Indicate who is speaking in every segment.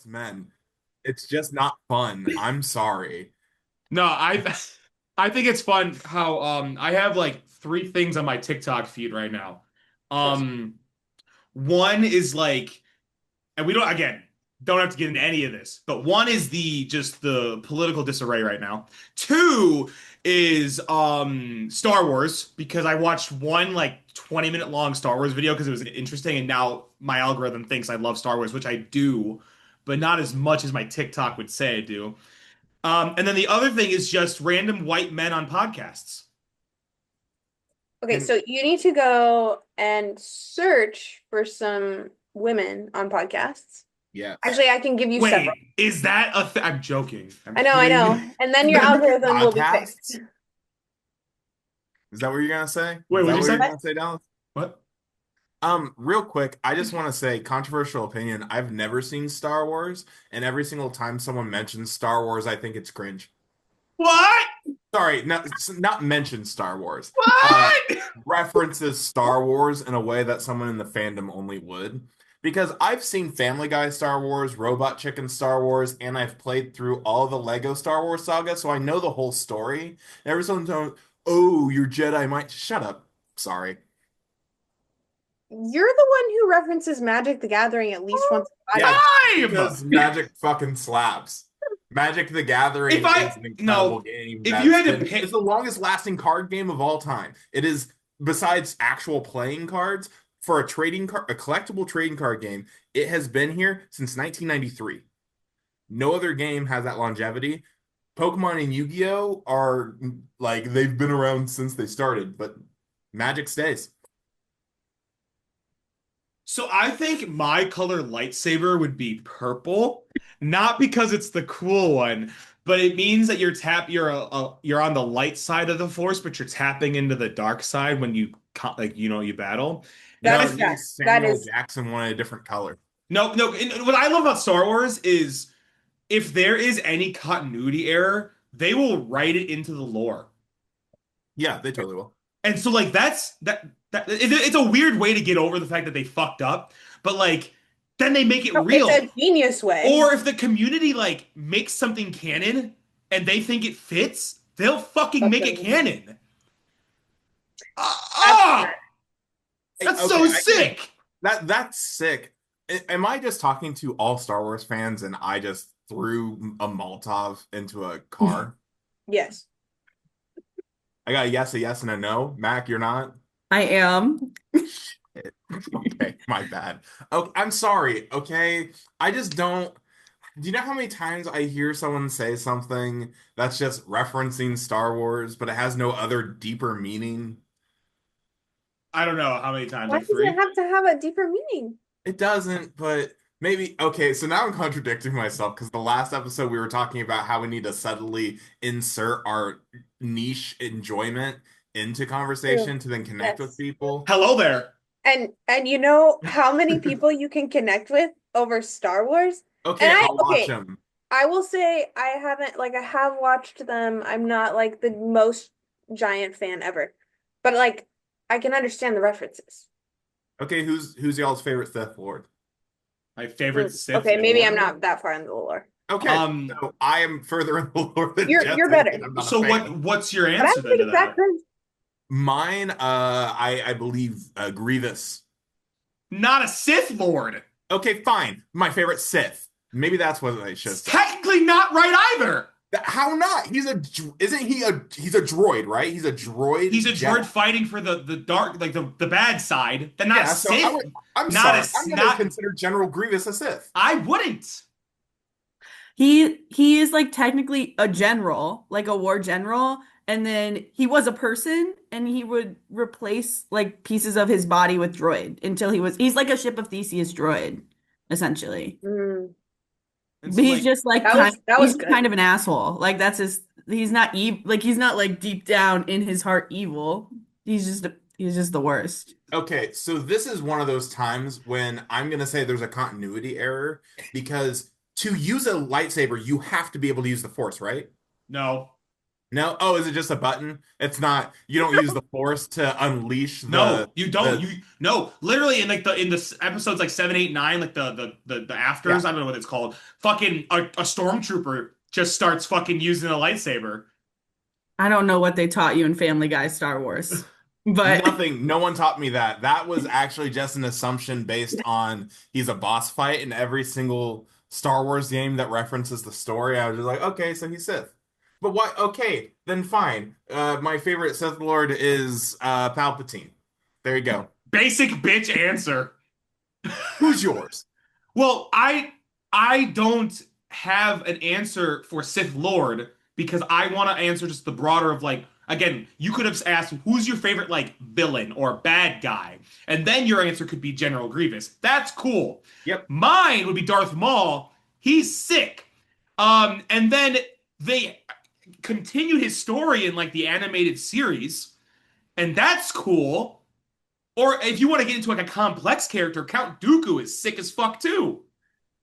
Speaker 1: Men. It's just not fun. I'm sorry.
Speaker 2: No, I think it's fun how I have like three things on my TikTok feed right now. Um One is like, and we don't, again, don't have to get into any of this, but one is the just the political disarray right now. Two is Star Wars, because I watched one like 20-minute long Star Wars video because it was interesting, and now my algorithm thinks I love Star Wars, which I do, but not as much as my TikTok would say I do. And then the other thing is just random white men on podcasts.
Speaker 3: Okay,
Speaker 1: And
Speaker 3: so you need to go and search for some women on podcasts.
Speaker 1: yes.
Speaker 3: Actually, I can give you several.
Speaker 2: Wait, is that a th I'm joking. I'm
Speaker 3: I
Speaker 2: kidding.
Speaker 3: know. And then your algorithm will be
Speaker 1: Podcasts?
Speaker 3: fixed.
Speaker 1: Is that what you're gonna say?
Speaker 2: Wait,
Speaker 1: Is
Speaker 2: what'd
Speaker 1: that
Speaker 2: you
Speaker 1: what you're
Speaker 2: say?
Speaker 3: What?
Speaker 1: gonna say, Dallas?
Speaker 2: What?
Speaker 1: Real quick, I just want to say, controversial opinion. I've never seen Star Wars, and every single time someone mentions Star Wars, I think it's cringe.
Speaker 2: What?
Speaker 1: Sorry, not mention Star Wars. Uh,
Speaker 2: What?
Speaker 1: references Star Wars in a way that someone in the fandom only would. Because I've seen Family Guy Star Wars, Robot Chicken Star Wars, and I've played through all the Lego Star Wars saga, so I know the whole story. And every someone telling, "Oh, your Jedi might shut up." Sorry.
Speaker 3: You're the one who references Magic the Gathering at least once a
Speaker 1: Yeah,
Speaker 3: podcast.
Speaker 2: Time!
Speaker 1: because Magic fucking slaps. Magic the
Speaker 2: If
Speaker 1: Gathering
Speaker 2: I
Speaker 1: is an incredible
Speaker 2: no,
Speaker 1: game
Speaker 2: if you
Speaker 1: that's
Speaker 2: had to
Speaker 1: been it's
Speaker 2: pick,
Speaker 1: the longest lasting card game of all time. It is besides actual playing cards for a collectible trading card game, it has been here since 1993. No other game has that longevity. Pokemon and Yu-Gi-Oh are like they've been around since they started, but Magic stays.
Speaker 2: so I think my color lightsaber would be purple, not because it's the cool one, but it means that you're on the light side of the force, but you're tapping into the dark side when you battle. And
Speaker 3: That
Speaker 1: No,
Speaker 3: is
Speaker 1: it
Speaker 3: fact.
Speaker 1: means
Speaker 3: That
Speaker 1: Samuel
Speaker 3: is
Speaker 1: Jackson wanted a different color.
Speaker 2: no, and what I love about Star Wars is if there is any continuity error, they will write it into the lore.
Speaker 1: Yeah, they totally will.
Speaker 2: And so like it's a weird way to get over the fact that they fucked up, but like then they make it
Speaker 3: no, it's
Speaker 2: real.
Speaker 3: a genius way.
Speaker 2: Or if the community like makes something canon and they think it fits, they'll fucking
Speaker 3: That's
Speaker 2: make it
Speaker 3: amazing.
Speaker 2: canon.
Speaker 3: That's
Speaker 2: Ah, that's
Speaker 1: Okay,
Speaker 2: so
Speaker 1: I can
Speaker 2: sick.
Speaker 1: that's sick. Am I just talking to all Star Wars fans and I just threw a Molotov into a car?
Speaker 3: yes.
Speaker 1: I got a yes, and a no. Mac, you're not?
Speaker 4: I am.
Speaker 1: Okay, my bad. Okay, I'm sorry, okay? I just don't. Do you know how many times I hear someone say something that's just referencing Star Wars, but it has no other deeper meaning?
Speaker 2: I don't know how many times,
Speaker 3: Why
Speaker 2: like
Speaker 3: does it
Speaker 2: three.
Speaker 3: have to have a deeper meaning?
Speaker 1: It doesn't, but maybe. Okay, so now I'm contradicting myself because the last episode we were talking about how we need to subtly insert our niche enjoyment into
Speaker 3: True.
Speaker 1: conversation to then connect with
Speaker 3: Yes.
Speaker 1: people.
Speaker 2: Hello there.
Speaker 3: And you know how many people you can connect with over Star Wars? And
Speaker 1: Okay,
Speaker 3: I
Speaker 1: I'll watch
Speaker 3: okay,
Speaker 1: them.
Speaker 3: I will say I haven't like I have watched them. I'm not like the most giant fan ever. But like I can understand the references.
Speaker 1: Okay, who's y'all's favorite Sith Lord?
Speaker 2: My favorite Sith
Speaker 3: Okay, maybe I'm
Speaker 2: Lord.
Speaker 3: not that far in the lore.
Speaker 1: Okay,
Speaker 2: Um,
Speaker 1: so I am further in the lore than
Speaker 3: You're
Speaker 1: Jesse,
Speaker 3: better.
Speaker 1: and I'm not a
Speaker 2: so
Speaker 1: fan.
Speaker 2: what's your
Speaker 3: But I
Speaker 2: answer
Speaker 3: don't
Speaker 2: then
Speaker 3: think
Speaker 2: to
Speaker 3: it's that
Speaker 2: that?
Speaker 3: good.
Speaker 1: Mine, I believe Grievous.
Speaker 2: Not a Sith Lord.
Speaker 1: Okay, fine. My favorite Sith. Maybe that's what I should have
Speaker 2: It's
Speaker 1: said.
Speaker 2: technically not right either.
Speaker 1: How not? Isn't he's a droid, right? He's a droid
Speaker 2: He's a
Speaker 1: Jedi.
Speaker 2: droid fighting for the dark, like the bad side. Then not a
Speaker 1: Yeah, so
Speaker 2: Sith.
Speaker 1: I'm
Speaker 2: Not a
Speaker 1: sorry.
Speaker 2: s-
Speaker 1: I'm gonna
Speaker 2: not.
Speaker 1: consider General Grievous a Sith.
Speaker 2: I wouldn't.
Speaker 4: He is like technically a general, like a war general, and then he was a person and he would replace like pieces of his body with droid until he's like a ship of Theseus droid, essentially.
Speaker 3: Mm,
Speaker 2: And
Speaker 4: But
Speaker 2: so
Speaker 4: he's
Speaker 2: like
Speaker 4: just like
Speaker 3: that
Speaker 4: he's
Speaker 3: was
Speaker 4: just
Speaker 3: good.
Speaker 4: kind of an asshole. Like that's his he's not evil, like he's not like deep down in his heart evil. He's just the worst.
Speaker 1: Okay, so this is one of those times when I'm gonna say there's a continuity error because to use a lightsaber, you have to be able to use the Force, right?
Speaker 2: no.
Speaker 1: No? Oh, is it just a button? It's not, you don't use the force to unleash
Speaker 2: No, you don't.
Speaker 1: the
Speaker 2: You no, literally in like the episodes like 7, 8, 9, like the
Speaker 1: yeah.
Speaker 2: afters, I don't know what it's called. Fucking a stormtrooper just starts fucking using a lightsaber.
Speaker 4: I don't know what they taught you in Family Guy Star Wars, but
Speaker 1: Nothing. No one taught me that. That was actually just an assumption based on he's a boss fight in every single Star Wars game that references the story. I was just like, okay, so he's Sith. But what? Okay, then fine. My favorite Sith Lord is Palpatine. There you go.
Speaker 2: Basic bitch answer.
Speaker 1: Who's yours?
Speaker 2: Well, I don't have an answer for Sith Lord because I want to answer just the broader of like again, you could have asked who's your favorite like villain or bad guy, and then your answer could be General Grievous. That's cool.
Speaker 1: Yep.
Speaker 2: Mine would be Darth Maul. He's sick. And then they continued his story in like the animated series, and that's cool. Or if you want to get into like a complex character, Count Dooku is sick as fuck too.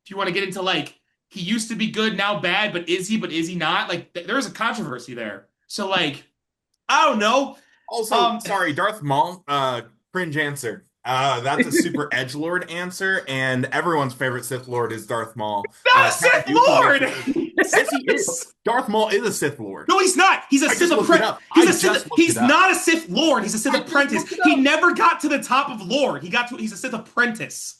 Speaker 2: If you want to get into like he used to be good, now bad, but is he? But is he not? Like there's a controversy there. So like I don't know.
Speaker 1: Also,
Speaker 2: Um,
Speaker 1: sorry, Darth Maul, cringe answer. That's a super edgelord answer, and everyone's favorite Sith Lord is Darth Maul.
Speaker 2: not a
Speaker 1: Count
Speaker 2: Sith
Speaker 1: Dooku
Speaker 2: Lord.
Speaker 1: makes it. Yes, he is. Darth Maul is a Sith Lord.
Speaker 2: No, he's not. He's a
Speaker 1: I
Speaker 2: Sith
Speaker 1: just looked it
Speaker 2: apprentice.
Speaker 1: up. I just looked
Speaker 2: He's
Speaker 1: it up.
Speaker 2: not a Sith Lord. He's a Sith
Speaker 1: I just
Speaker 2: apprentice.
Speaker 1: looked it
Speaker 2: He
Speaker 1: up.
Speaker 2: never got to the top of Lord. He's a Sith apprentice.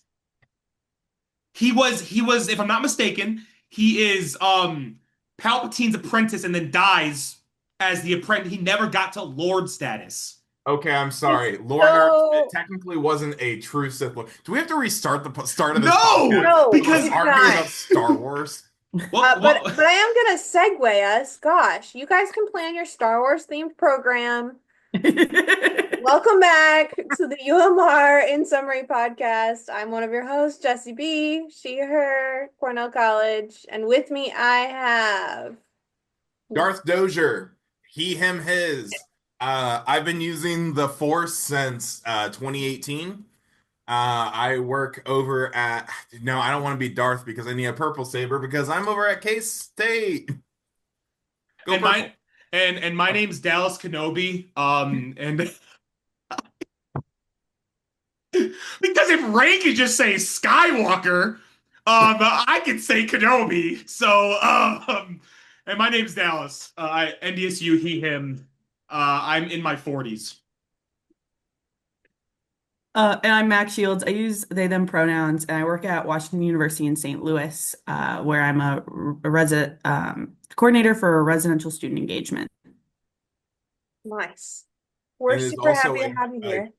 Speaker 2: He was, if I'm not mistaken, he is Palpatine's apprentice and then dies as the apprentice. He never got to Lord status.
Speaker 1: Okay, I'm sorry. Lord it
Speaker 3: So
Speaker 1: technically wasn't a true Sith Lord. Do we have to restart the start of this
Speaker 2: No,
Speaker 1: podcast?
Speaker 3: no,
Speaker 2: because
Speaker 3: it's
Speaker 1: Arguing about
Speaker 3: not.
Speaker 1: Star Wars?
Speaker 2: well,
Speaker 3: But
Speaker 2: well,
Speaker 3: I am gonna segue us. Gosh, you guys can plan your Star Wars themed program. Welcome back to the UMR in Summary podcast. I'm one of your hosts, Jessie B, she, her, Cornell College, and with me I have
Speaker 1: Darth Dozier, he, him, his. I've been using the Force since 2018. I work over at, no, I don't want to be Darth because I need a purple saber because I'm over at K-State. Go
Speaker 2: and
Speaker 1: purple.
Speaker 2: my name's Dallas Kenobi. And because if Ray could just say Skywalker, I could say Kenobi. So, and my name's Dallas. NDSU, he, him. I'm in my 40s.
Speaker 4: And I'm Max Shields. I use they, them pronouns, and I work at Washington University in St. Louis, where I'm a resident coordinator for residential student engagement.
Speaker 3: nice. We're
Speaker 1: And is
Speaker 3: super
Speaker 1: also
Speaker 3: happy to have you here.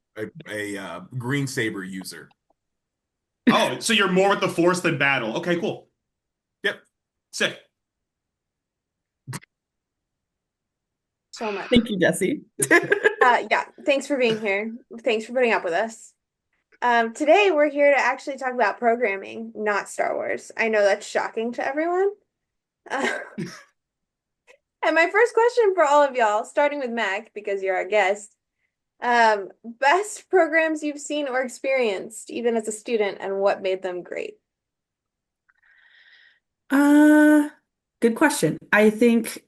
Speaker 1: a green saber user.
Speaker 2: Oh, so you're more with the Force than battle. Okay, cool.
Speaker 1: Yep.
Speaker 2: Sick.
Speaker 3: So much.
Speaker 4: Thank you, Jesse.
Speaker 3: Yeah, thanks for being here. Thanks for putting up with us. Today we're here to actually talk about programming, not Star Wars. I know that's shocking to everyone. And my first question for all of y'all, starting with Mac, because you're our guest, best programs you've seen or experienced, even as a student, and what made them great?
Speaker 4: Good question. I think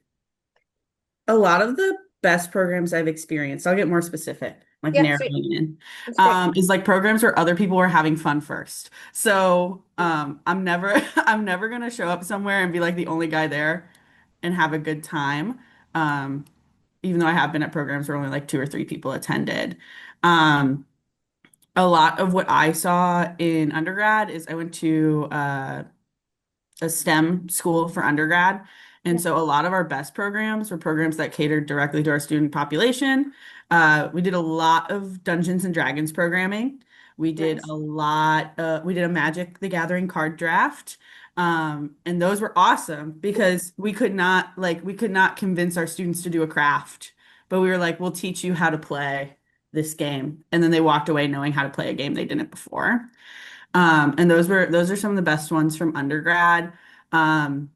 Speaker 4: a lot of the best programs I've experienced, I'll get more specific, like
Speaker 3: Yeah, sweet.
Speaker 4: narrowing in,
Speaker 3: That's great.
Speaker 4: is like programs where other people are having fun first. So I'm never I'm never gonna show up somewhere and be like the only guy there and have a good time. Um, even though I have been at programs where only like two or three people attended. Um, a lot of what I saw in undergrad is I went to a STEM school for undergrad. And
Speaker 3: Yeah,
Speaker 4: so a lot of our best programs were programs that catered directly to our student population. We did a lot of Dungeons and Dragons programming. We did
Speaker 3: nice.
Speaker 4: a lot, we did a Magic the Gathering card draft. And those were awesome because we could not convince our students to do a craft, but we were like, we'll teach you how to play this game. And then they walked away knowing how to play a game they didn't before. And those are some of the best ones from undergrad. Um,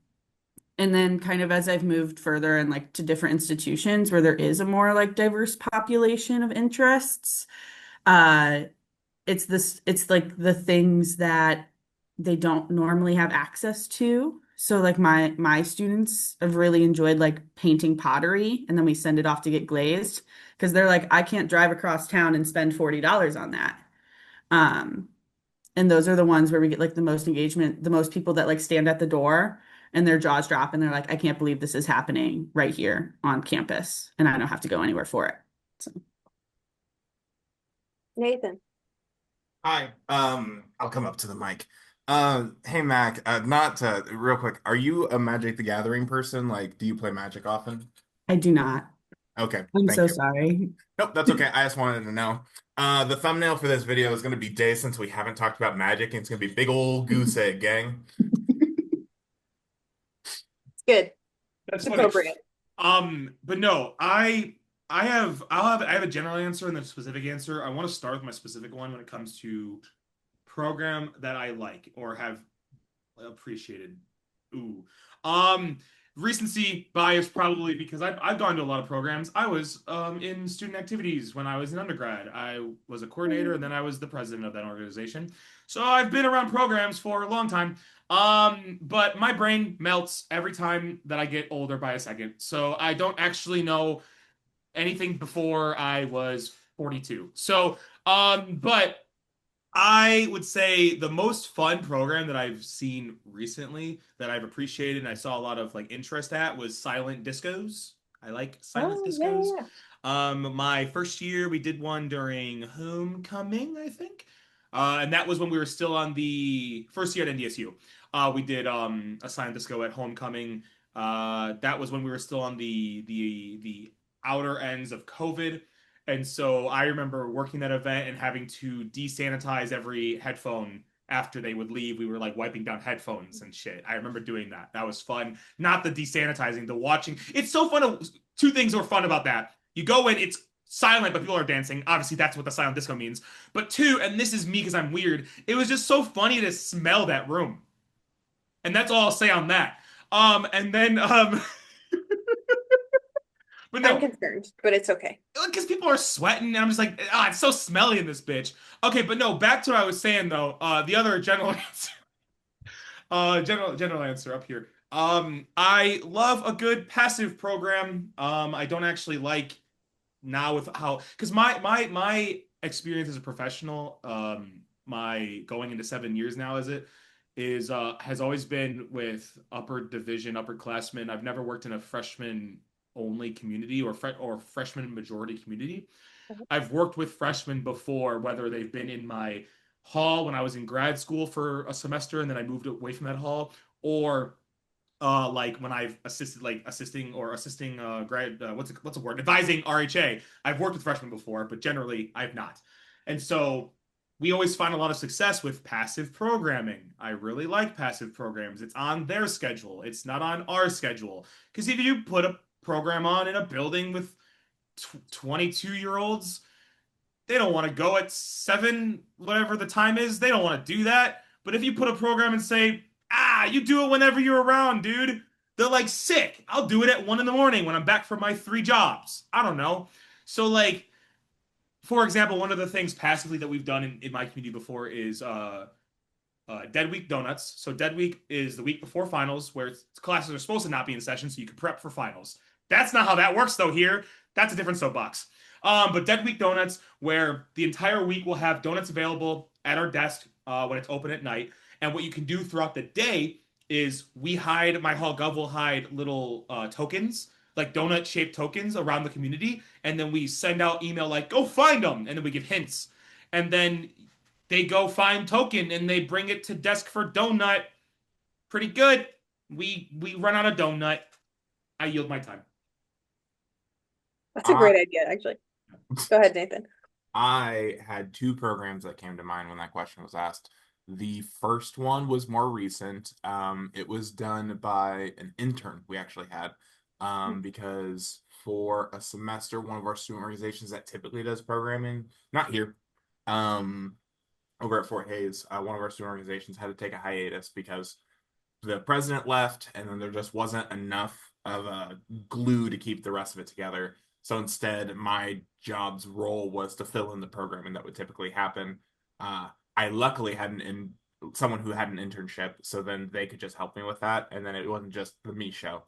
Speaker 4: and then kind of as I've moved further and like to different institutions where there is a more like diverse population of interests, uh, it's like the things that they don't normally have access to. So like my students have really enjoyed like painting pottery and then we send it off to get glazed because they're like, I can't drive across town and spend $40 on that. Um, and those are the ones where we get like the most engagement, the most people that like stand at the door and their jaws drop and they're like, I can't believe this is happening right here on campus and I don't have to go anywhere for it. So
Speaker 3: Nathan.
Speaker 1: Hi. I'll come up to the mic. Hey Mac, not real quick. Are you a Magic the Gathering person? Like, do you play Magic often?
Speaker 4: I do not.
Speaker 1: Okay,
Speaker 4: I'm
Speaker 1: thank
Speaker 4: so
Speaker 1: you.
Speaker 4: sorry.
Speaker 1: Nope, that's okay. I just wanted to know. The thumbnail for this video is going to be days since we haven't talked about Magic, and it's going to be big old goose egg, gang.
Speaker 3: It's good.
Speaker 2: That's
Speaker 3: It's
Speaker 2: funny.
Speaker 3: appropriate.
Speaker 2: But no, I have a general answer and then a specific answer. I want to start with my specific one when it comes to program that I like or have appreciated. Ooh. Um, Recency bias probably because I've gone to a lot of programs. I was in student activities when I was in undergrad. I was a coordinator and then I was the president of that organization. So I've been around programs for a long time. But my brain melts every time that I get older by a second. So I don't actually know anything before I was 42. So but I would say the most fun program that I've seen recently that I've appreciated and I saw a lot of like interest at was silent discos. I like silent
Speaker 3: Oh, yeah,
Speaker 2: discos.
Speaker 3: yeah, yeah.
Speaker 2: My first year we did one during homecoming, I think. And that was when we were still on the first year at NDSU. We did a silent disco at homecoming. That was when we were still on the outer ends of COVID. And so I remember working that event and having to desanitize every headphone after they would leave. We were like wiping down headphones and shit. I remember doing that. That was fun. Not the desanitizing, the watching. It's so fun. Two things were fun about that. You go in, it's silent, but people are dancing. Obviously, that's what the silent disco means. But two, and this is me because I'm weird, it was just so funny to smell that room. And that's all I'll say on that. And then but
Speaker 3: I'm
Speaker 2: no,
Speaker 3: concerned, but it's okay.
Speaker 2: because people are sweating and I'm just like, ah, it's so smelly in this bitch. Okay, but no, back to what I was saying though. The other general answer, general answer up here. I love a good passive program. I don't actually like now with how because my experience as a professional, my going into 7 years now as it is has always been with upper division, upperclassmen. I've never worked in a freshman only community or freshman majority community. I've worked with freshmen before, whether they've been in my hall when I was in grad school for a semester and then I moved away from that hall, or like when I've assisting grad what's a word advising RHA. I've worked with freshmen before, but generally I've not. And so we always find a lot of success with passive programming. I really like passive programs. It's on their schedule. It's not on our schedule. Because if you put a program on in a building with 22-year-olds, they don't want to go at 7, whatever the time is. They don't want to do that. But if you put a program and say, you do it whenever you're around, dude, they're like, sick. I'll do it at 1 in the morning when I'm back from my 3 jobs. I don't know. So, like, for example, one of the things passively that we've done in my community before is Dead Week Donuts. So Dead Week is the week before finals, where classes are supposed to not be in session, so you can prep for finals. That's not how that works, though. Here, that's a different soapbox. But Dead Week Donuts, where the entire week will have donuts available at our desk when it's open at night, and what you can do throughout the day is my hall gov will hide little tokens, like donut shaped tokens around the community, and then we send out email like, go find them, and then we give hints. And then they go find token and they bring it to desk for donut. Pretty good. We run out of donut. I yield my time.
Speaker 3: That's a great idea, actually. Go ahead, Nathan.
Speaker 1: I had two programs that came to mind when that question was asked. The first one was more recent. It was done by an intern we actually had, because for a semester, one of our student organizations that typically does programming, not here, over at Fort Hayes, one of our student organizations had to take a hiatus because the president left, and then there just wasn't enough of a glue to keep the rest of it together. So instead, my job's role was to fill in the programming that would typically happen. I luckily had an someone who had an internship, so then they could just help me with that, and then it wasn't just the me show.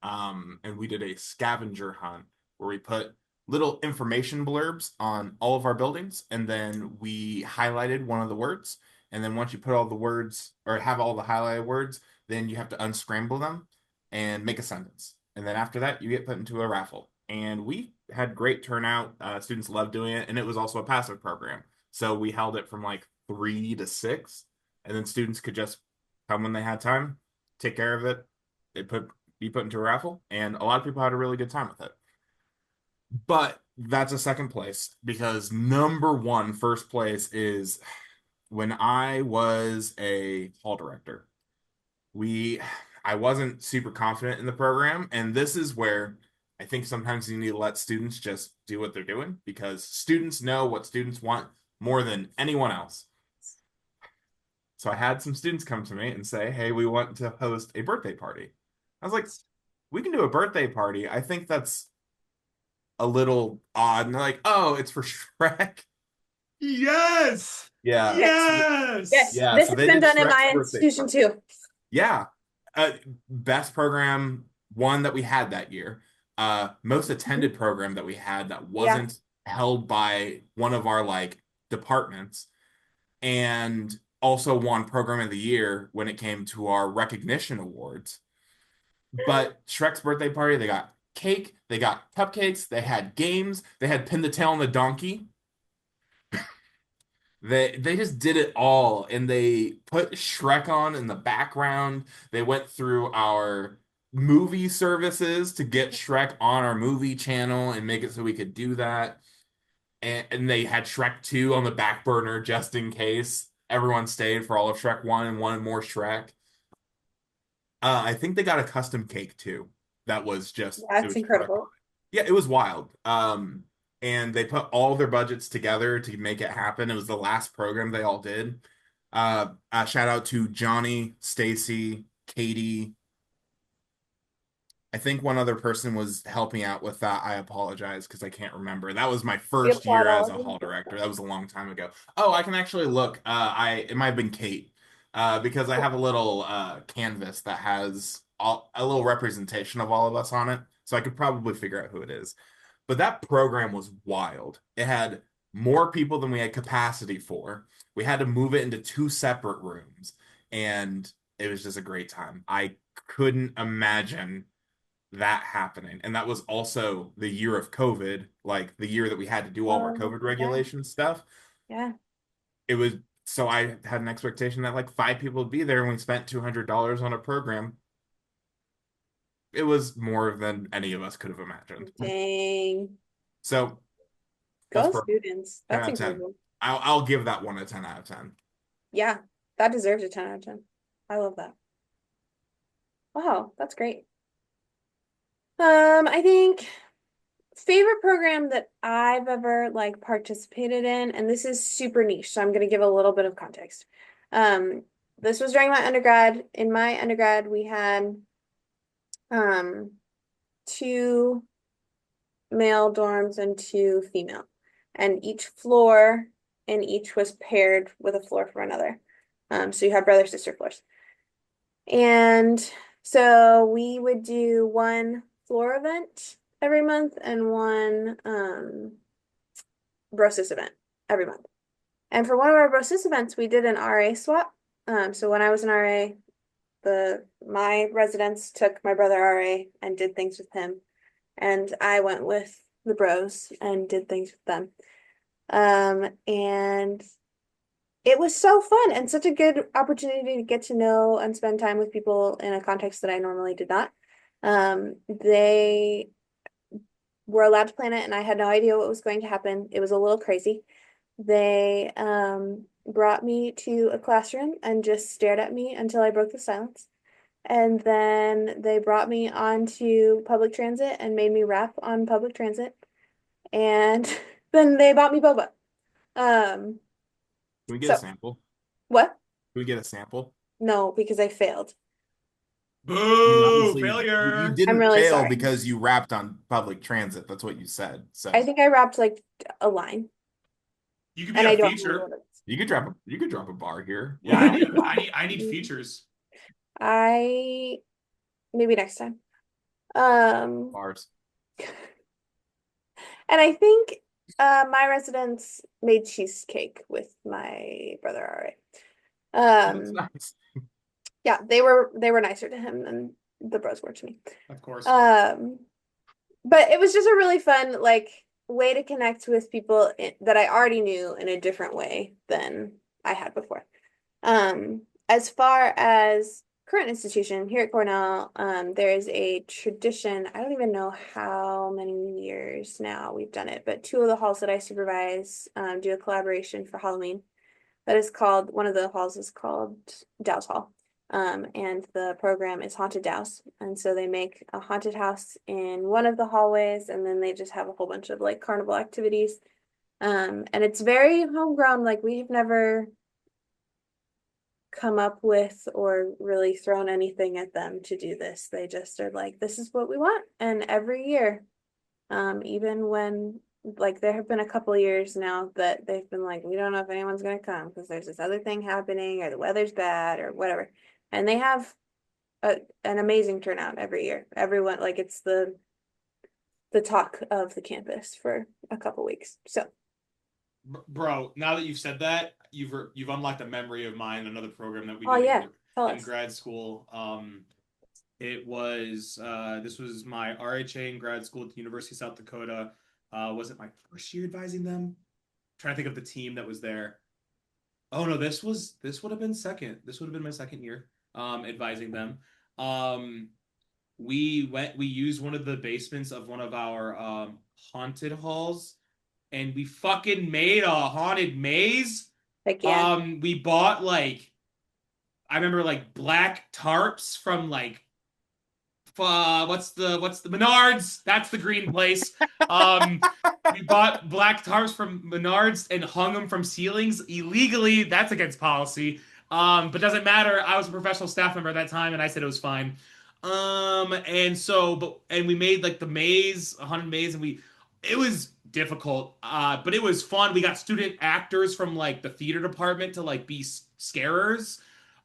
Speaker 1: And we did a scavenger hunt where we put little information blurbs on all of our buildings, and then we highlighted one of the words. And then once you put all the words or have all the highlighted words, then you have to unscramble them and make a sentence. And then after that, you get put into a raffle. And we had great turnout. Students loved doing it, and it was also a passive program. So we held it from like 3 to 6, and then students could just come when they had time, take care of it. They put be put into a raffle, and a lot of people had a really good time with it. But that's a second place because number one, first place is when I was a hall director. We, I wasn't super confident in the program, and this is where I think sometimes you need to let students just do what they're doing because students know what students want more than anyone else. So I had some students come to me and say, "Hey, we want to host a birthday party." I was like, "We can do a birthday party. I think that's a little odd." And they're like, "Oh, it's for Shrek."
Speaker 2: Yes.
Speaker 1: Yeah.
Speaker 2: Yes.
Speaker 3: Yes,
Speaker 1: Yeah,
Speaker 3: this
Speaker 1: so
Speaker 3: has
Speaker 1: they
Speaker 3: been
Speaker 1: did
Speaker 3: done in
Speaker 1: Shrek's
Speaker 3: my
Speaker 1: birthday
Speaker 3: institution
Speaker 1: party.
Speaker 3: too.
Speaker 1: Yeah. Best program one that we had that year. Most attended program that we had that wasn't held by one of our like departments, and also won program of the year when it came to our recognition awards. But Shrek's birthday party, they got cake, they got cupcakes, they had games, they had pin the tail on the donkey. They just did it all, and they put Shrek on in the background. They went through our movie services to get Shrek on our movie channel and make it so we could do that. And they had Shrek 2 on the back burner just in case everyone stayed for all of Shrek 1 and wanted more Shrek. I think they got a custom cake too. That was just it
Speaker 3: That's
Speaker 1: was Shrek on
Speaker 3: incredible.
Speaker 1: it. Yeah, it was wild. And they put all their budgets together to make it happen. It was the last program they all did. Shout out to Johnny, Stacy, Katie. I think one other person was helping out with that. I apologize because I can't remember. That was my
Speaker 3: We
Speaker 1: first
Speaker 3: applaud
Speaker 1: year
Speaker 3: all
Speaker 1: as
Speaker 3: of
Speaker 1: a
Speaker 3: you.
Speaker 1: hall director. That was a long time ago. Oh, I can actually look. It might have been Kate. Because I have a little canvas that has a little representation of all of us on it. So I could probably figure out who it is. But that program was wild. It had more people than we had capacity for. We had to move it into 2 separate rooms, and it was just a great time. I couldn't imagine that happening. And that was also the year of COVID, like the year that we had to do all of our COVID
Speaker 3: Yeah,
Speaker 1: regulation stuff.
Speaker 3: yeah.
Speaker 1: It was so I had an expectation that like 5 people would be there, and we spent $200 on a program. It was more than any of us could have imagined.
Speaker 3: Dang.
Speaker 1: So best
Speaker 3: Go
Speaker 1: program,
Speaker 3: students.
Speaker 1: 10
Speaker 3: That's
Speaker 1: out of 10.
Speaker 3: incredible.
Speaker 1: I'll give that one a 10 out of 10.
Speaker 3: Yeah, that deserves a 10 out of 10. I love that. Wow, that's great. I think favorite program that I've ever like participated in, and this is super niche, so I'm gonna give a little bit of context. This was during my undergrad. In my undergrad, we had um 2 male dorms and 2 female. And each floor in each was paired with a floor for another. So you have brother sister floors. And so we would do one floor event every month and one brosis event every month. And for one of our brosis events, we did an RA swap. So when I was an RA, my residents took my brother RA and did things with him, and I went with the bros and did things with them. And it was so fun and such a good opportunity to get to know and spend time with people in a context that I normally did not. They were allowed to plan it, and I had no idea what was going to happen. It was a little crazy. They brought me to a classroom and just stared at me until I broke the silence. And then they brought me onto public transit and made me rap on public transit. And then they bought me boba.
Speaker 1: Can we get a
Speaker 3: So
Speaker 1: sample?
Speaker 3: what?
Speaker 1: Can we get a sample?
Speaker 3: No, because I failed.
Speaker 1: I mean,
Speaker 2: Boo!
Speaker 1: obviously, you
Speaker 2: Failure.
Speaker 3: I'm
Speaker 1: didn't
Speaker 3: really
Speaker 1: fail
Speaker 3: sorry.
Speaker 1: because you rapped on public transit. That's what you said. So
Speaker 3: I think I rapped like a line,
Speaker 2: You could be
Speaker 3: and
Speaker 2: a
Speaker 3: I don't remember
Speaker 2: feature.
Speaker 3: what it was.
Speaker 1: you could drop a bar here.
Speaker 2: Yeah, I need features.
Speaker 3: I maybe next time. Um,
Speaker 1: Bars.
Speaker 3: and I think my residents made cheesecake with my brother already.
Speaker 1: That's
Speaker 3: Um,
Speaker 1: nice.
Speaker 3: yeah, they were nicer to him than the bros were to me.
Speaker 2: Of course.
Speaker 3: But it was just a really fun like way to connect with people that I already knew in a different way than I had before. As far as current institution here at Cornell, there is a tradition. I don't even know how many years now we've done it, but two of the halls that I supervise do a collaboration for Halloween. That is called, one of the halls is called Dow's Hall. And the program is Haunted Douse. And so they make a haunted house in one of the hallways, and then they just have a whole bunch of like carnival activities. And it's very homegrown. Like we've never come up with or really thrown anything at them to do this. They just are like, this is what we want. And every year, even when like there have been a couple years now that they've been like, we don't know if anyone's gonna come because there's this other thing happening or the weather's bad or whatever. And they have an amazing turnout every year. Everyone like it's the talk of the campus for a couple weeks. So
Speaker 2: Bro, now that you've said that, you've unlocked a memory of mine, another program that we
Speaker 3: oh
Speaker 2: did
Speaker 3: yeah, tell
Speaker 2: in
Speaker 3: us.
Speaker 2: grad school. It was this was my RHA in grad school at the University of South Dakota. Was it my first year advising them? I'm trying to think of the team that was there. Oh no, this would have been second. This would have been my second year advising them. Um, we used one of the basements of one of our haunted halls, and we fucking made a haunted maze.
Speaker 3: Heck yeah.
Speaker 2: We bought like I remember like black tarps from like what's the Menards? That's the green place. Um, we bought black tarps from Menards and hung them from ceilings illegally. That's against policy. But doesn't matter. I was a professional staff member at that time, and I said it was fine. And we made like the maze, a haunted maze, and it was difficult, but it was fun. We got student actors from like the theater department to like be scarers.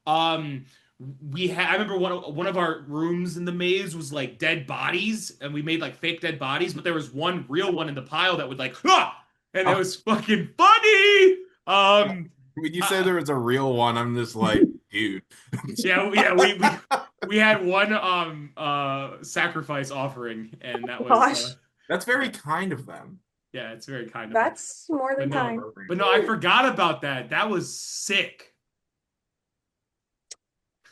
Speaker 2: Um, I remember one of our rooms in the maze was like dead bodies, and we made like fake dead bodies, but there was one real one in the pile that would like and it
Speaker 1: Oh,
Speaker 2: was fucking funny.
Speaker 1: when you say
Speaker 2: Uh,
Speaker 1: there was a real one, I'm just like, dude.
Speaker 2: yeah, we had one sacrifice offering, and that was
Speaker 3: Gosh,
Speaker 1: That's very kind of them.
Speaker 2: yeah, it's very kind of them.
Speaker 3: that's more
Speaker 2: But
Speaker 3: than
Speaker 2: no,
Speaker 3: kind.
Speaker 2: but no, I forgot about that. That was sick.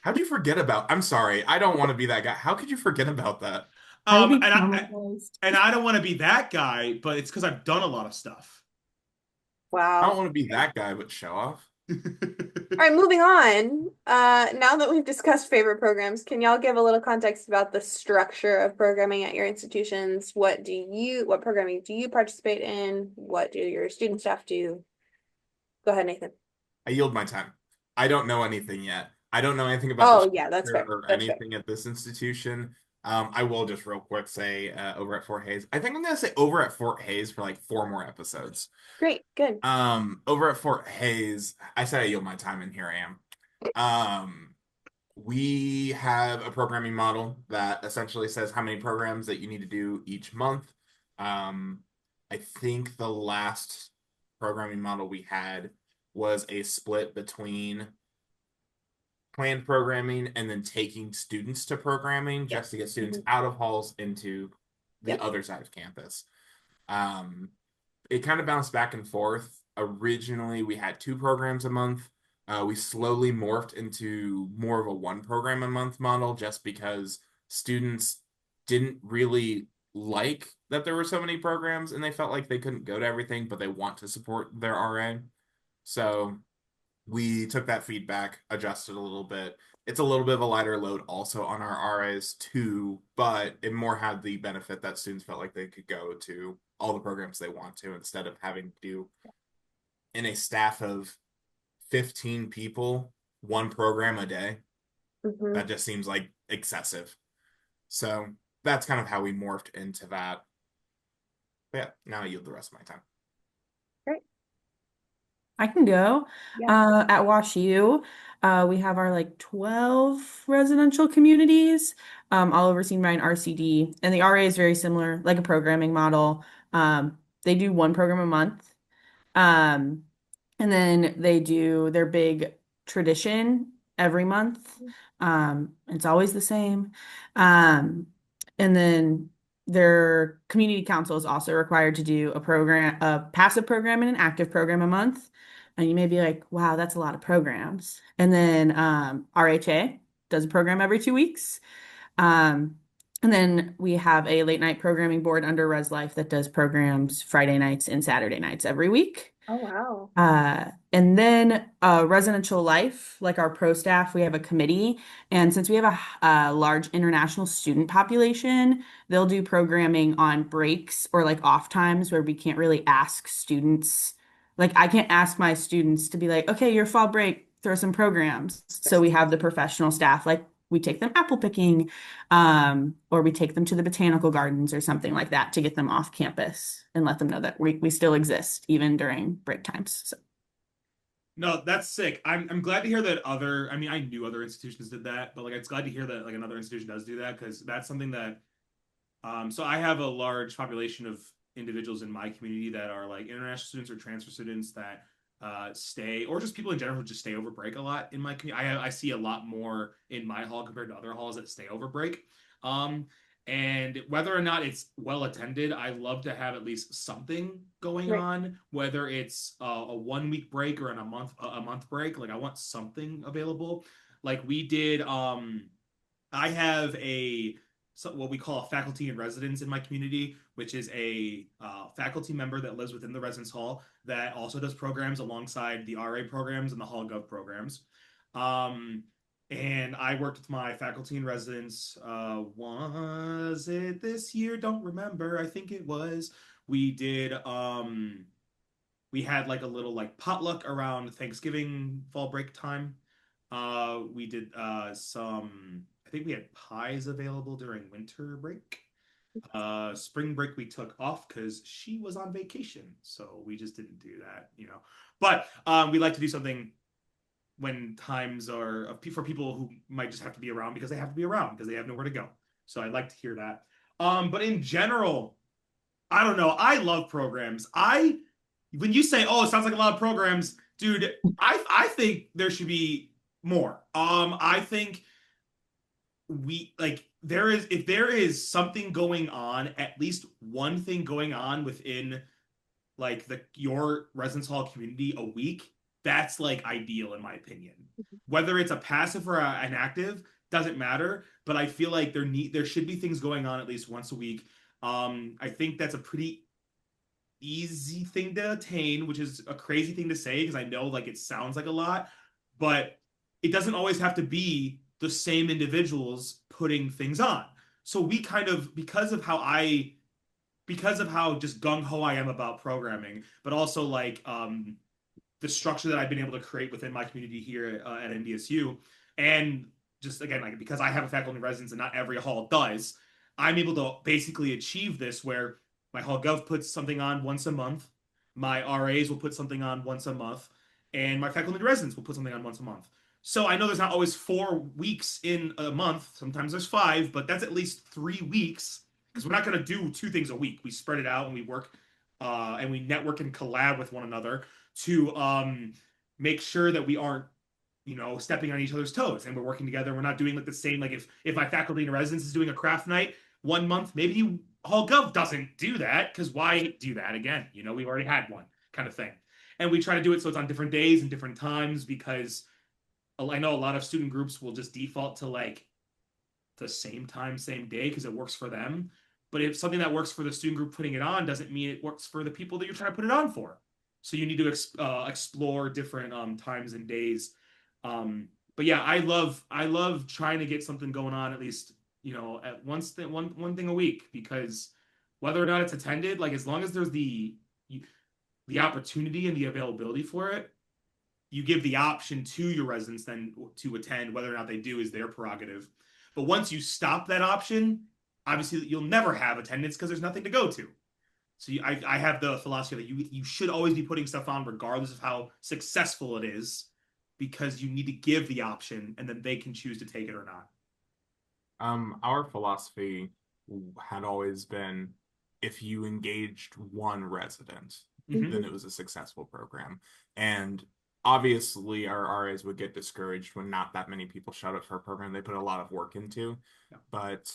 Speaker 1: How'd you forget about? I'm sorry, I don't want to be that guy. How could you forget about that?
Speaker 4: I would be
Speaker 2: And
Speaker 4: traumatized.
Speaker 2: I don't want to be that guy, but it's because I've done a lot of stuff.
Speaker 1: I don't
Speaker 3: Wow.
Speaker 1: want to be that guy, but show off.
Speaker 3: All right, moving on. Now that we've discussed favorite programs, can y'all give a little context about the structure of programming at your institutions? What programming do you participate in? What do your student staff do? Go ahead, Nathan.
Speaker 1: I yield my time. I don't know anything yet. I don't know anything about the
Speaker 3: Oh, yeah, that's
Speaker 1: structure
Speaker 3: fair.
Speaker 1: or
Speaker 3: That's fair.
Speaker 1: anything at this institution. I will just real quick say over at Fort Hayes. I think I'm gonna say over at Fort Hayes for like 4 more episodes.
Speaker 3: Great, good.
Speaker 1: Over at Fort Hayes, I said I yield my time, and here I am. We have a programming model that essentially says how many programs that you need to do each month. I think the last programming model we had was a split between planned programming and then taking students to programming just to get students out of halls into the other side of campus. It kind of bounced back and forth. Originally, we had 2 programs a month. We slowly morphed into more of a 1 program a month model just because students didn't really like that there were so many programs and they felt like they couldn't go to everything, but they want to support their RA. So we took that feedback, adjusted a little bit. It's a little bit of a lighter load also on our RAs too, but it more had the benefit that students felt like they could go to all the programs they want to instead of having to do in a staff of 15 people, 1 program a day.
Speaker 3: Mm-hmm.
Speaker 1: That just seems like excessive. So that's kind of how we morphed into that. But yeah, now I yield the rest of my time.
Speaker 3: Great.
Speaker 4: I can go.
Speaker 3: Yeah.
Speaker 4: At WashU, we have our like 12 residential communities, all overseen by an RCD. And the RA is very similar, like a programming model. They do one program a month. Um, and then they do their big tradition every month. It's always the same. Um, and then their community council is also required to do a passive program and an active program a month. And you may be like, wow, that's a lot of programs. And then RHA does a program every 2 weeks. Um, and then we have a late night programming board under Res Life that does programs Friday nights and Saturday nights every week.
Speaker 3: Oh, wow.
Speaker 4: And then residential life, like our pro staff, we have a committee. And since we have a large international student population, they'll do programming on breaks or like off times where we can't really ask students. Like, I can't ask my students to be like, okay, your fall break, throw some programs. So we have the professional staff, like we take them apple picking, or we take them to the botanical gardens or something like that to get them off campus and let them know that we still exist even during break times. So.
Speaker 2: No, that's sick. I'm glad to hear that I mean, I knew other institutions did that, but like it's glad to hear that like another institution does do that because that's something that so I have a large population of individuals in my community that are like international students or transfer students that stay, or just people in general who just stay over break a lot in my community. I see a lot more in my hall compared to other halls that stay over break. Um, and whether or not it's well attended, I love to have at least something going
Speaker 3: Right.
Speaker 2: on, whether it's a 1 week break or in a month break. Like I want something available. Like we did. I have what we call a faculty in residence in my community, which is a faculty member that lives within the residence hall that also does programs alongside the RA programs and the Hall Gov programs. Um, and I worked with my faculty in residence. Was it this year? Don't remember. I think it was. We did. We had like a little like potluck around Thanksgiving fall break time. We did some. I think we had pies available during winter break. Spring break we took off because she was on vacation, so we just didn't do that. But we like to do something when times are for people who might just have to be around because they have to be around because they have nowhere to go. So I like to hear that. But in general, I don't know. I love programs. When you say, "Oh, it sounds like a lot of programs," dude, I think there should be more. I think we like there is if there is something going on, at least one thing going on within like your residence hall community a week, that's like ideal in my opinion. Whether it's a passive or an active doesn't matter, but I feel like there should be things going on at least once a week. I think that's a pretty easy thing to attain, which is a crazy thing to say because I know like it sounds like a lot, but it doesn't always have to be the same individuals putting things on. So we kind of because of how just gung ho I am about programming, but also like the structure that I've been able to create within my community here at NDSU, and just again like because I have a faculty residence and not every hall does, I'm able to basically achieve this where my hall gov puts something on once a month, my RAs will put something on once a month, and my faculty residents will put something on once a month. So I know there's not always 4 weeks in a month. Sometimes there's 5, but that's at least 3 weeks because we're not going to do 2 things a week. We spread it out and we work and we network and collab with one another to make sure that we aren't stepping on each other's toes and we're working together. We're not doing like the same, like if my faculty in residence is doing a craft night 1 month, maybe Hall Gov doesn't do that because why do that again? We've already had one kind of thing. And we try to do it so it's on different days and different times because I know a lot of student groups will just default to like the same time, same day because it works for them. But if something that works for the student group putting it on doesn't mean it works for the people that you're trying to put it on for. So you need to explore different times and days. But yeah, I love trying to get something going on at least at one thing a week because whether or not it's attended, like as long as there's the opportunity and the availability for it, you give the option to your residents then to attend. Whether or not they do is their prerogative. But once you stop that option, obviously you'll never have attendance because there's nothing to go to. So I have the philosophy that you should always be putting stuff on regardless of how successful it is, because you need to give the option and then they can choose to take it or not.
Speaker 1: Our philosophy had always been if you engaged one resident, then
Speaker 2: Hmm.
Speaker 1: it was a successful program. And obviously, our RAs would get discouraged when not that many people showed up for a program they put a lot of work into.
Speaker 2: Yeah.
Speaker 1: But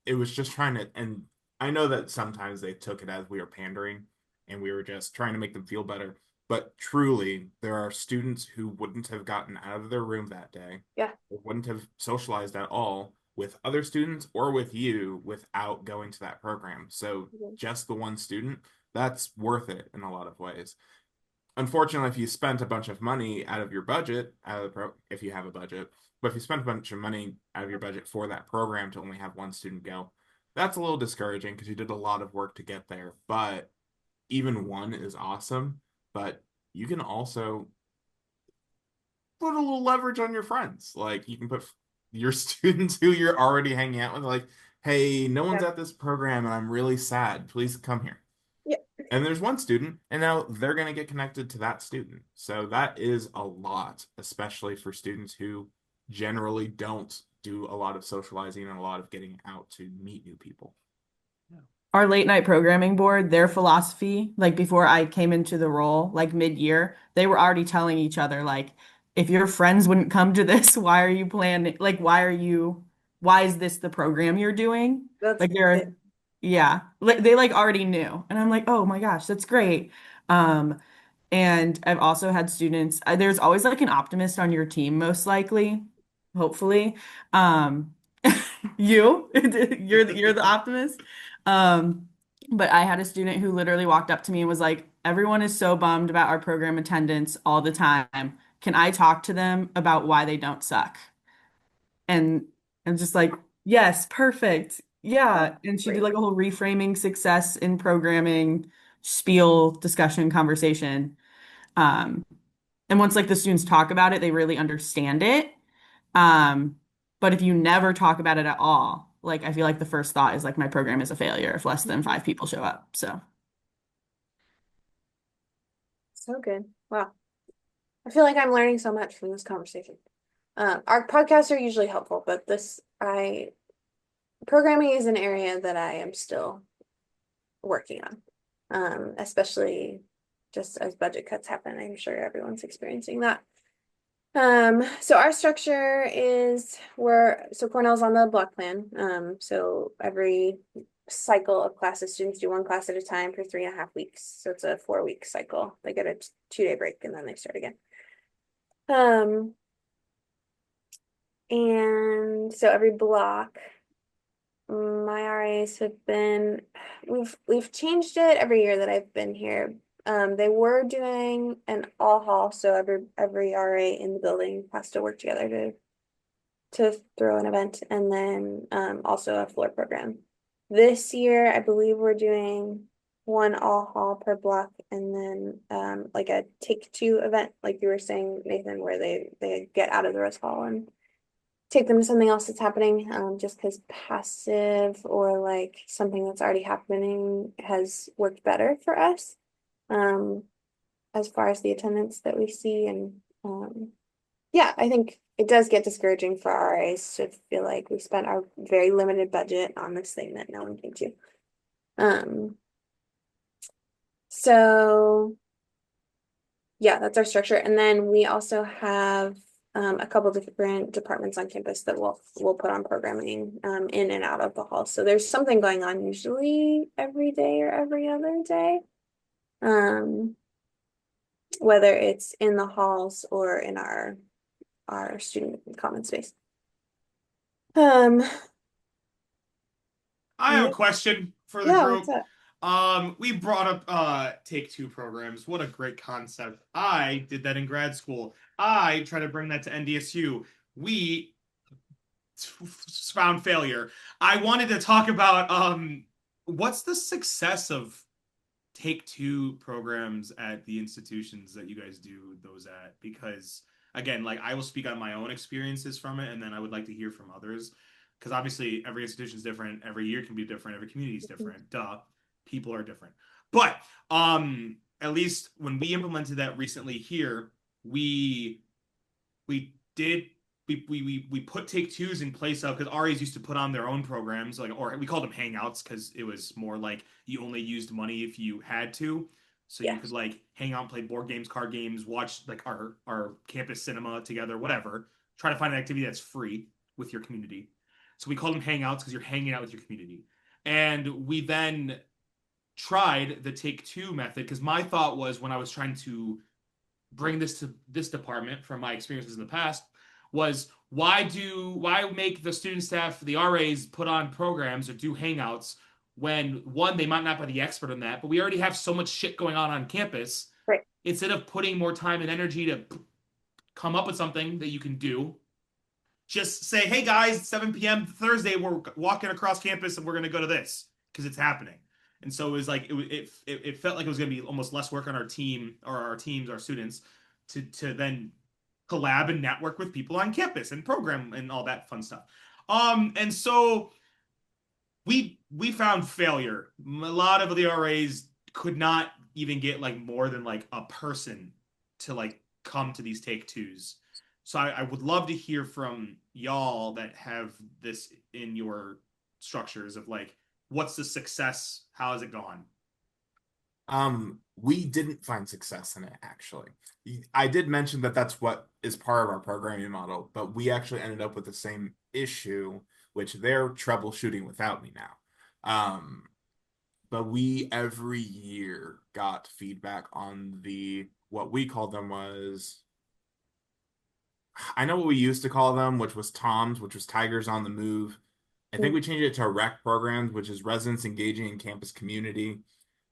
Speaker 1: it was just trying to, and I know that sometimes they took it as we were pandering and we were just trying to make them feel better. But truly, there are students who wouldn't have gotten out of their room that day,
Speaker 3: Yeah.
Speaker 1: or wouldn't have socialized at all with other students or with you without going to that program. So just the one student, that's worth it in a lot of ways. Unfortunately, if you spent a bunch of money out of your budget, out of the if you have a budget, but if you spent a bunch of money out of your budget for that program to only have one student go, that's a little discouraging because you did a lot of work to get there. But even one is awesome. But you can also put a little leverage on your friends. Like you can put your students who you're already hanging out with, like, hey, no one's
Speaker 3: Yeah.
Speaker 1: at this program and I'm really sad. Please come here.
Speaker 3: Yeah.
Speaker 1: And there's one student, and now they're going to get connected to that student. So that is a lot, especially for students who generally don't do a lot of socializing and a lot of getting out to meet new people.
Speaker 4: Our late night programming board, their philosophy, like before I came into the role, like mid-year, they were already telling each other, like, if your friends wouldn't come to this, why are you planning? Like, why is this the program you're doing?
Speaker 3: That's
Speaker 4: Like,
Speaker 3: good.
Speaker 4: yeah, they like already knew. And I'm like, oh my gosh, that's great. Um, and I've also had students, there's always like an optimist on your team, most likely, hopefully. Um, you, you're the optimist. Um, but I had a student who literally walked up to me and was like, everyone is so bummed about our program attendance all the time. Can I talk to them about why they don't suck? And I'm just like, yes, perfect.
Speaker 3: That's
Speaker 4: Yeah. And she did
Speaker 3: great.
Speaker 4: like a whole reframing success in programming spiel discussion conversation. Um, and once like the students talk about it, they really understand it. Um, but if you never talk about it at all, like I feel like the first thought is like my program is a failure if less than 5 people show up. So
Speaker 3: So good. Wow. I feel like I'm learning so much from this conversation. Our podcasts are usually helpful, but programming is an area that I am still working on. Especially just as budget cuts happen. I'm sure everyone's experiencing that. So our structure is so Cornell's on the block plan. So every cycle of classes, students do one class at a time for 3.5 weeks. So it's a 4-week cycle. They get a 2-day break and then they start again. And so every block, my RAs have been, we've changed it every year that I've been here. They were doing an all hall, so every RA in the building has to work together to throw an event, and then also a floor program. This year, I believe we're doing one all hall per block, and then like a take two event, like you were saying, Nathan, where they get out of the rest hall and take them to something else that's happening, just because passive or like something that's already happening has worked better for us, as far as the attendance that we see. And yeah, I think it does get discouraging for RAs to feel like we spent our very limited budget on this thing that no one came to. So yeah, that's our structure. And then we also have a couple different departments on campus that we'll put on programming in and out of the hall. So there's something going on usually every day or every other day. Whether it's in the halls or in our student common space.
Speaker 2: I have
Speaker 3: Yeah,
Speaker 2: a question for the
Speaker 3: yeah, what's
Speaker 2: group.
Speaker 3: up?
Speaker 2: We brought up take two programs. What a great concept. I did that in grad school. I try to bring that to NDSU. We found failure. I wanted to talk about what's the success of take two programs at the institutions that you guys do those at? Because again, like I will speak on my own experiences from it, and then I would like to hear from others. Because obviously every institution is different, every year can be different, every community is different. Duh. people are different. But at least when we implemented that recently here, we we did we put take twos in place of, because RAs used to put on their own programs, like, or we called them hangouts because it was more like you only used money if you had to. So you
Speaker 3: Yeah.
Speaker 2: could like hang out and play board games, card games, watch like our campus cinema together, whatever. Try to find an activity that's free with your community. So we called them hangouts because you're hanging out with your community. And we then tried the take two method because my thought was, when I was trying to bring this to this department from my experiences in the past, was why make the student staff, the RAs, put on programs or do hangouts when, one, they might not be the expert in that, but we already have so much shit going on campus.
Speaker 3: Right.
Speaker 2: Instead of putting more time and energy to come up with something that you can do, just say, hey guys, 7 p.m. Thursday, we're walking across campus and we're going to go to this because it's happening. And so it was like it felt like it was going to be almost less work on our team, or our teams, our students, to then collab and network with people on campus and program and all that fun stuff. And so we found failure. A lot of the RAs could not even get like more than like a person to like come to these take twos. So I would love to hear from y'all that have this in your structures of like, what's the success? How has it gone?
Speaker 1: We didn't find success in it, actually. I did mention that that's what is part of our programming model, but we actually ended up with the same issue, which they're troubleshooting without me now. But we every year got feedback on what we called them was, I know what we used to call them, which was TOMS, which was Tigers on the Move. I think we changed it to REC programs, which is Residents Engaging in Campus Community.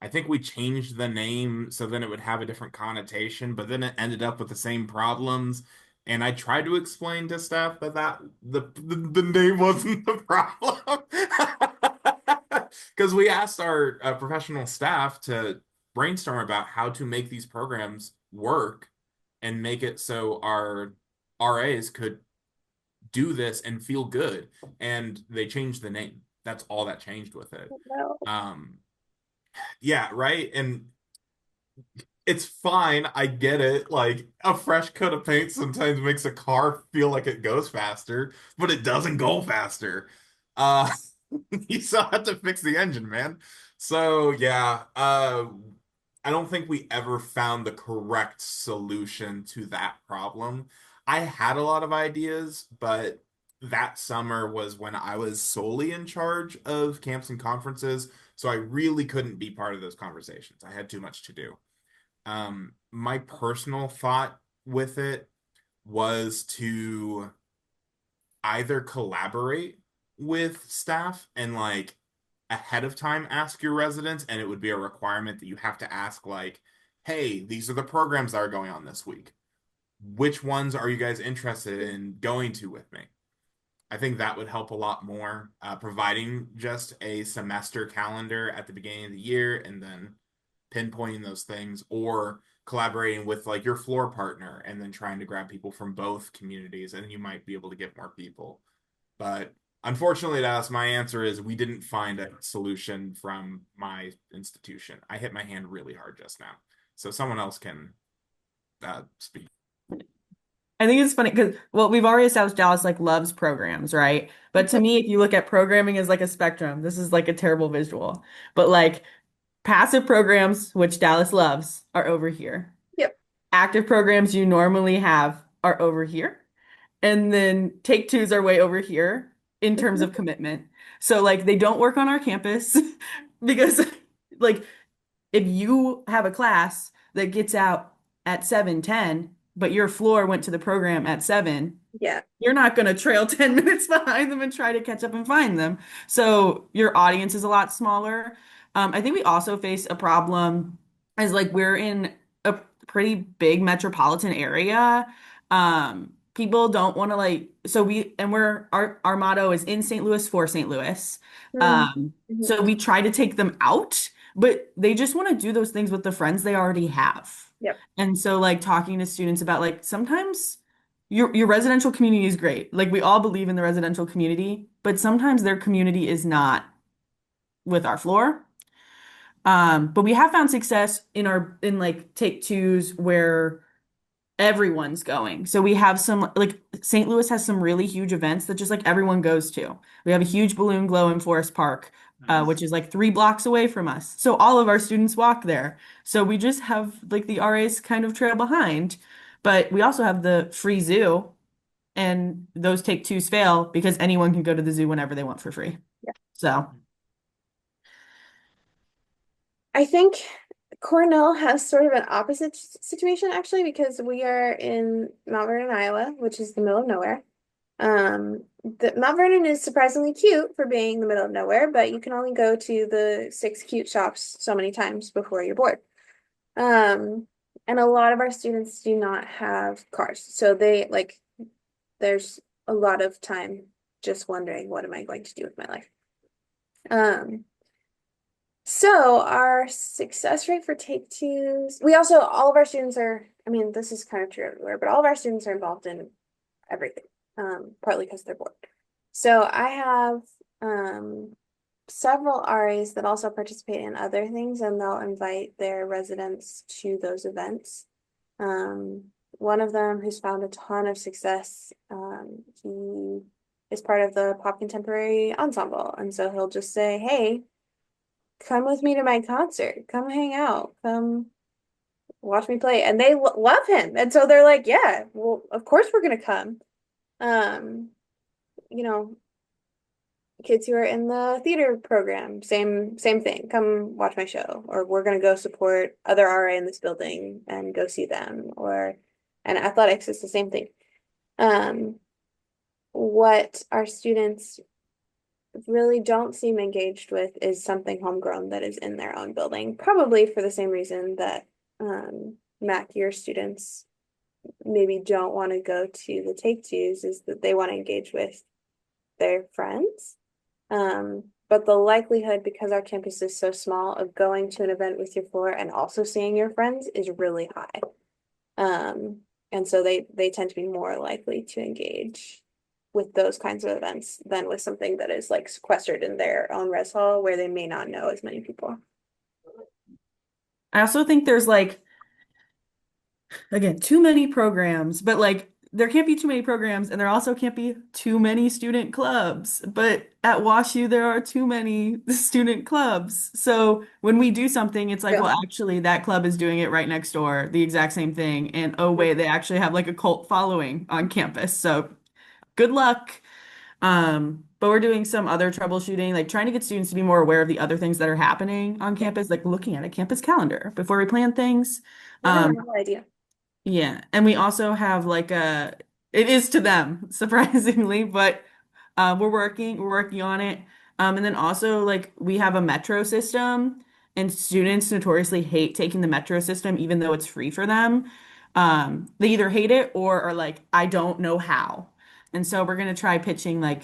Speaker 1: I think we changed the name so then it would have a different connotation, but then it ended up with the same problems. And I tried to explain to staff that the name wasn't the problem. Because we asked our professional staff to brainstorm about how to make these programs work and make it so our RAs could do this and feel good. And they changed the name. That's all that changed with it.
Speaker 3: No.
Speaker 1: Yeah, right. And it's fine. I get it. Like, a fresh coat of paint sometimes makes a car feel like it goes faster, but it doesn't go faster. Uh, you still have to fix the engine, man. So yeah, I don't think we ever found the correct solution to that problem. I had a lot of ideas, but that summer was when I was solely in charge of camps and conferences, so I really couldn't be part of those conversations. I had too much to do. My personal thought with it was to either collaborate with staff and like ahead of time ask your residents, and it would be a requirement that you have to ask, like, hey, these are the programs that are going on this week. Which ones are you guys interested in going to with me? I think that would help a lot more, providing just a semester calendar at the beginning of the year and then pinpointing those things, or collaborating with like your floor partner and then trying to grab people from both communities, and you might be able to get more people. But unfortunately to us, my answer is we didn't find a solution from my institution. I hit my hand really hard just now. So someone else can speak.
Speaker 4: I think it's funny because, well, we've already established Dallas like loves programs, right? But to me, if you look at programming as like a spectrum, this is like a terrible visual. But like passive programs, which Dallas loves, are over here.
Speaker 3: Yep.
Speaker 4: Active programs you normally have are over here. And then take twos are way over here in terms of commitment. So like they don't work on our campus because like if you have a class that gets out at 7:10, but your floor went to the program at 7,
Speaker 3: Yeah.
Speaker 4: you're not going to trail 10 minutes behind them and try to catch up and find them. So your audience is a lot smaller. I think we also face a problem as like we're in a pretty big metropolitan area. People don't want to like, so our motto is in St. Louis for St. Louis.
Speaker 3: Mm-hmm.
Speaker 4: So we try to take them out, but they just want to do those things with the friends they already have.
Speaker 3: Yep.
Speaker 4: And so like talking to students about like sometimes your residential community is great. Like we all believe in the residential community, but sometimes their community is not with our floor. But we have found success in like take twos where everyone's going. So we have some like St. Louis has some really huge events that just like everyone goes to. We have a huge balloon glow in Forest Park,
Speaker 2: Nice.
Speaker 4: which is like 3 blocks away from us. So all of our students walk there. So we just have like the RAs kind of trail behind, but we also have the free zoo, and those take twos fail because anyone can go to the zoo whenever they want for free.
Speaker 3: Yeah.
Speaker 4: So
Speaker 3: I think Cornell has sort of an opposite situation actually because we are in Mount Vernon, Iowa, which is the middle of nowhere. The Mount Vernon is surprisingly cute for being the middle of nowhere, but you can only go to the 6 cute shops so many times before you're bored. And a lot of our students do not have cars, so they like there's a lot of time just wondering what am I going to do with my life. Um, so our success rate for take twos, we also all of our students are, I mean, this is kind of true everywhere, but all of our students are involved in everything, partly because they're bored. So I have several RAs that also participate in other things, and they'll invite their residents to those events. One of them who's found a ton of success, he is part of the pop contemporary ensemble, and so he'll just say, "Hey, come with me to my concert. Come hang out. Come watch me play." And they love him, and so they're like, "Yeah, well, of course we're gonna come." Um, you know, kids who are in the theater program, same thing. Come watch my show, or we're gonna go support other RA in this building and go see them. Or and athletics is the same thing. Um, what our students really don't seem engaged with is something homegrown that is in their own building, probably for the same reason that Mac, your students maybe don't want to go to the take twos, is that they want to engage with their friends. But the likelihood, because our campus is so small, of going to an event with your floor and also seeing your friends is really high. And so they tend to be more likely to engage with those kinds of events than with something that is like sequestered in their own res hall where they may not know as many people.
Speaker 4: I also think there's like, again, too many programs, but like there can't be too many programs and there also can't be too many student clubs. But at WashU, there are too many student clubs. So when we do something, it's like,
Speaker 3: Yeah.
Speaker 4: well, actually, that club is doing it right next door, the exact same thing. And oh, wait, they actually have like a cult following on campus. So good luck. But we're doing some other troubleshooting, like trying to get students to be more aware of the other things that are happening on campus, like looking at a campus calendar before we plan things.
Speaker 3: What a
Speaker 4: Um,
Speaker 3: novel idea.
Speaker 4: yeah, and we also have like it is to them, surprisingly, but we're working on it. And then also like we have a metro system, and students notoriously hate taking the metro system, even though it's free for them. They either hate it or are like, I don't know how. And so we're gonna try pitching like,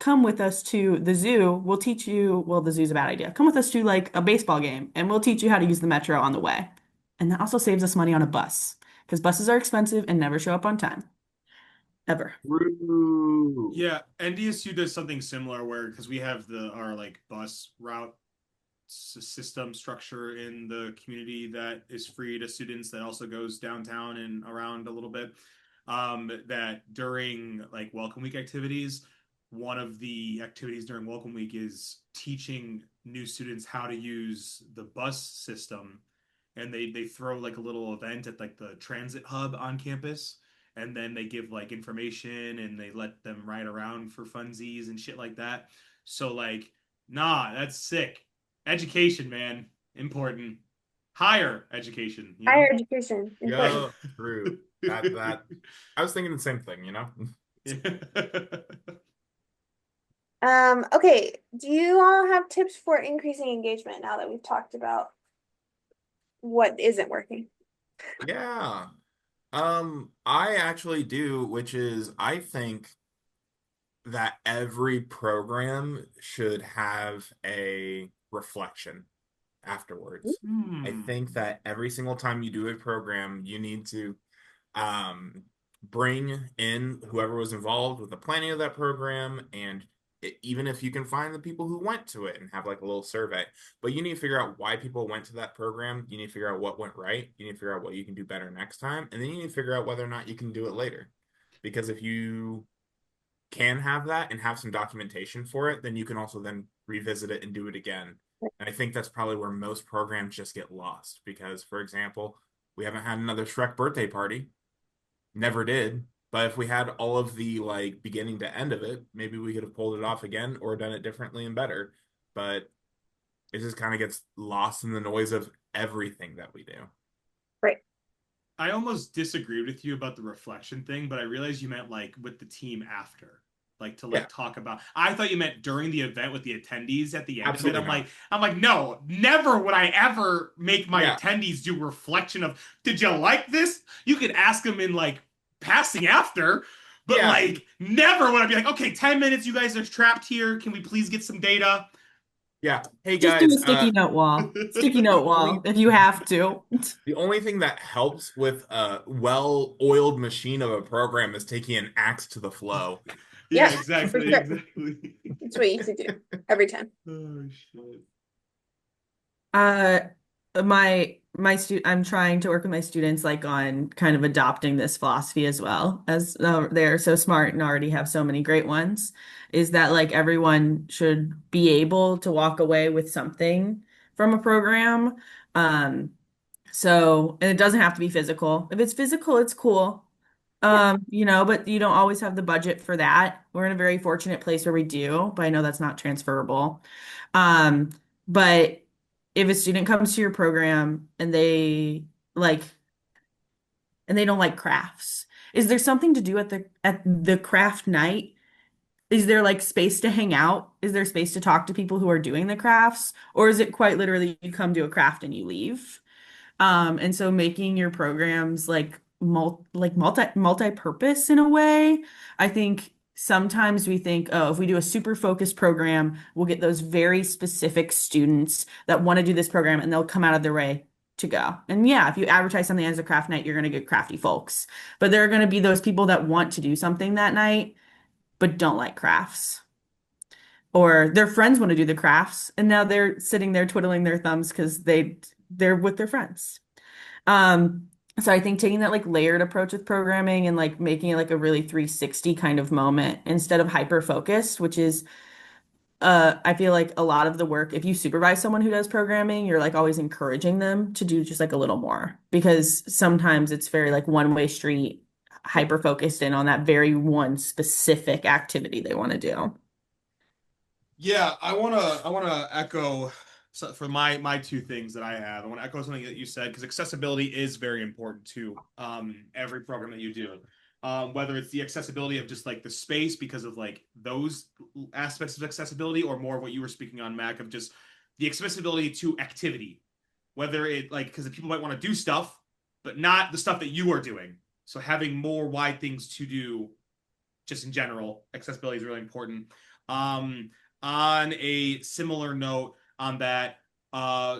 Speaker 4: come with us to the zoo. We'll teach you, well, the zoo's a bad idea. Come with us to like a baseball game, and we'll teach you how to use the metro on the way. And that also saves us money on a bus because buses are expensive and never show up on time, ever.
Speaker 1: True.
Speaker 2: Yeah, NDSU does something similar where because we have our like bus route system structure in the community that is free to students that also goes downtown and around a little bit. That during like Welcome Week activities, one of the activities during Welcome Week is teaching new students how to use the bus system, and they throw like a little event at like the transit hub on campus, and then they give like information and they let them ride around for funsies and shit like that. So like, nah, that's sick. Education, man, important. Higher education, you know?
Speaker 3: Higher education, important.
Speaker 1: Yeah, true. That I was thinking the same thing,
Speaker 3: Okay, do you all have tips for increasing engagement now that we've talked about what isn't working?
Speaker 1: Yeah. I actually do, which is I think that every program should have a reflection afterwards. I
Speaker 2: Hmm.
Speaker 1: think that every single time you do a program, you need to um, bring in whoever was involved with the planning of that program and even if you can find the people who went to it and have like a little survey. But you need to figure out why people went to that program. You need to figure out what went right. You need to figure out what you can do better next time. And then you need to figure out whether or not you can do it later. Because if you can have that and have some documentation for it, then you can also then revisit it and do it again. And I think that's probably where most programs just get lost because, for example, we haven't had another Shrek birthday party. Never did. But if we had all of the like beginning to end of it, maybe we could have pulled it off again or done it differently and better. But it just kind of gets lost in the noise of everything that we do.
Speaker 3: Right.
Speaker 2: I almost disagreed with you about the reflection thing, but I realized you meant like with the team after, like to like talk about. I thought you meant during the event with the attendees at the end
Speaker 1: Absolutely
Speaker 2: of it.
Speaker 1: not.
Speaker 2: I'm like, no, never would I ever make my
Speaker 1: Yeah.
Speaker 2: attendees do reflection of, did you like this? You could ask them in like passing after, but
Speaker 1: Yeah.
Speaker 2: like never would I be like, okay, 10 minutes, you guys are trapped here. Can we please get some data?
Speaker 1: Yeah. Hey
Speaker 4: Just do a
Speaker 1: guys,
Speaker 4: sticky note wall. Sticky note wall if you have to.
Speaker 1: the only thing that helps with a well-oiled machine of a program is taking an axe to the flow.
Speaker 2: Yeah,
Speaker 3: Yeah,
Speaker 2: exactly,
Speaker 3: for sure.
Speaker 2: exactly.
Speaker 3: That's what you should do every time.
Speaker 2: Oh shit.
Speaker 4: Uh, I'm trying to work with my students like on kind of adopting this philosophy as well, as they're so smart and already have so many great ones, is that like everyone should be able to walk away with something from a program. Um, and it doesn't have to be physical. If it's physical, it's cool.
Speaker 3: Yeah.
Speaker 4: But you don't always have the budget for that. We're in a very fortunate place where we do, but I know that's not transferable. Um, but if a student comes to your program like and they don't like crafts, is there something to do at the craft night? Is there like space to hang out? Is there space to talk to people who are doing the crafts? Or is it quite literally you come to a craft and you leave? And so making your programs like multi-purpose in a way. I think sometimes we think, oh, if we do a super focused program, we'll get those very specific students that want to do this program and they'll come out of their way to go. And yeah, if you advertise something as a craft night, you're going to get crafty folks. But there are going to be those people that want to do something that night but don't like crafts. Or their friends want to do the crafts and now they're sitting there twiddling their thumbs because they're with their friends. Um, so I think taking that like layered approach with programming and like making it like a really 360 kind of moment instead of hyper focused, which is I feel like a lot of the work, if you supervise someone who does programming, you're like always encouraging them to do just like a little more because sometimes it's very like one-way street, hyper focused in on that very one specific activity they want to do.
Speaker 2: Yeah, I wanna echo for my two things that I have. I want to echo something that you said because accessibility is very important to every program that you do. Whether it's the accessibility of just like the space because of like those aspects of accessibility, or more of what you were speaking on, Mac, of just the accessibility to activity. Whether it like because people might want to do stuff, but not the stuff that you are doing. So having more wide things to do, just in general, accessibility is really important. Um, on a similar note, on that,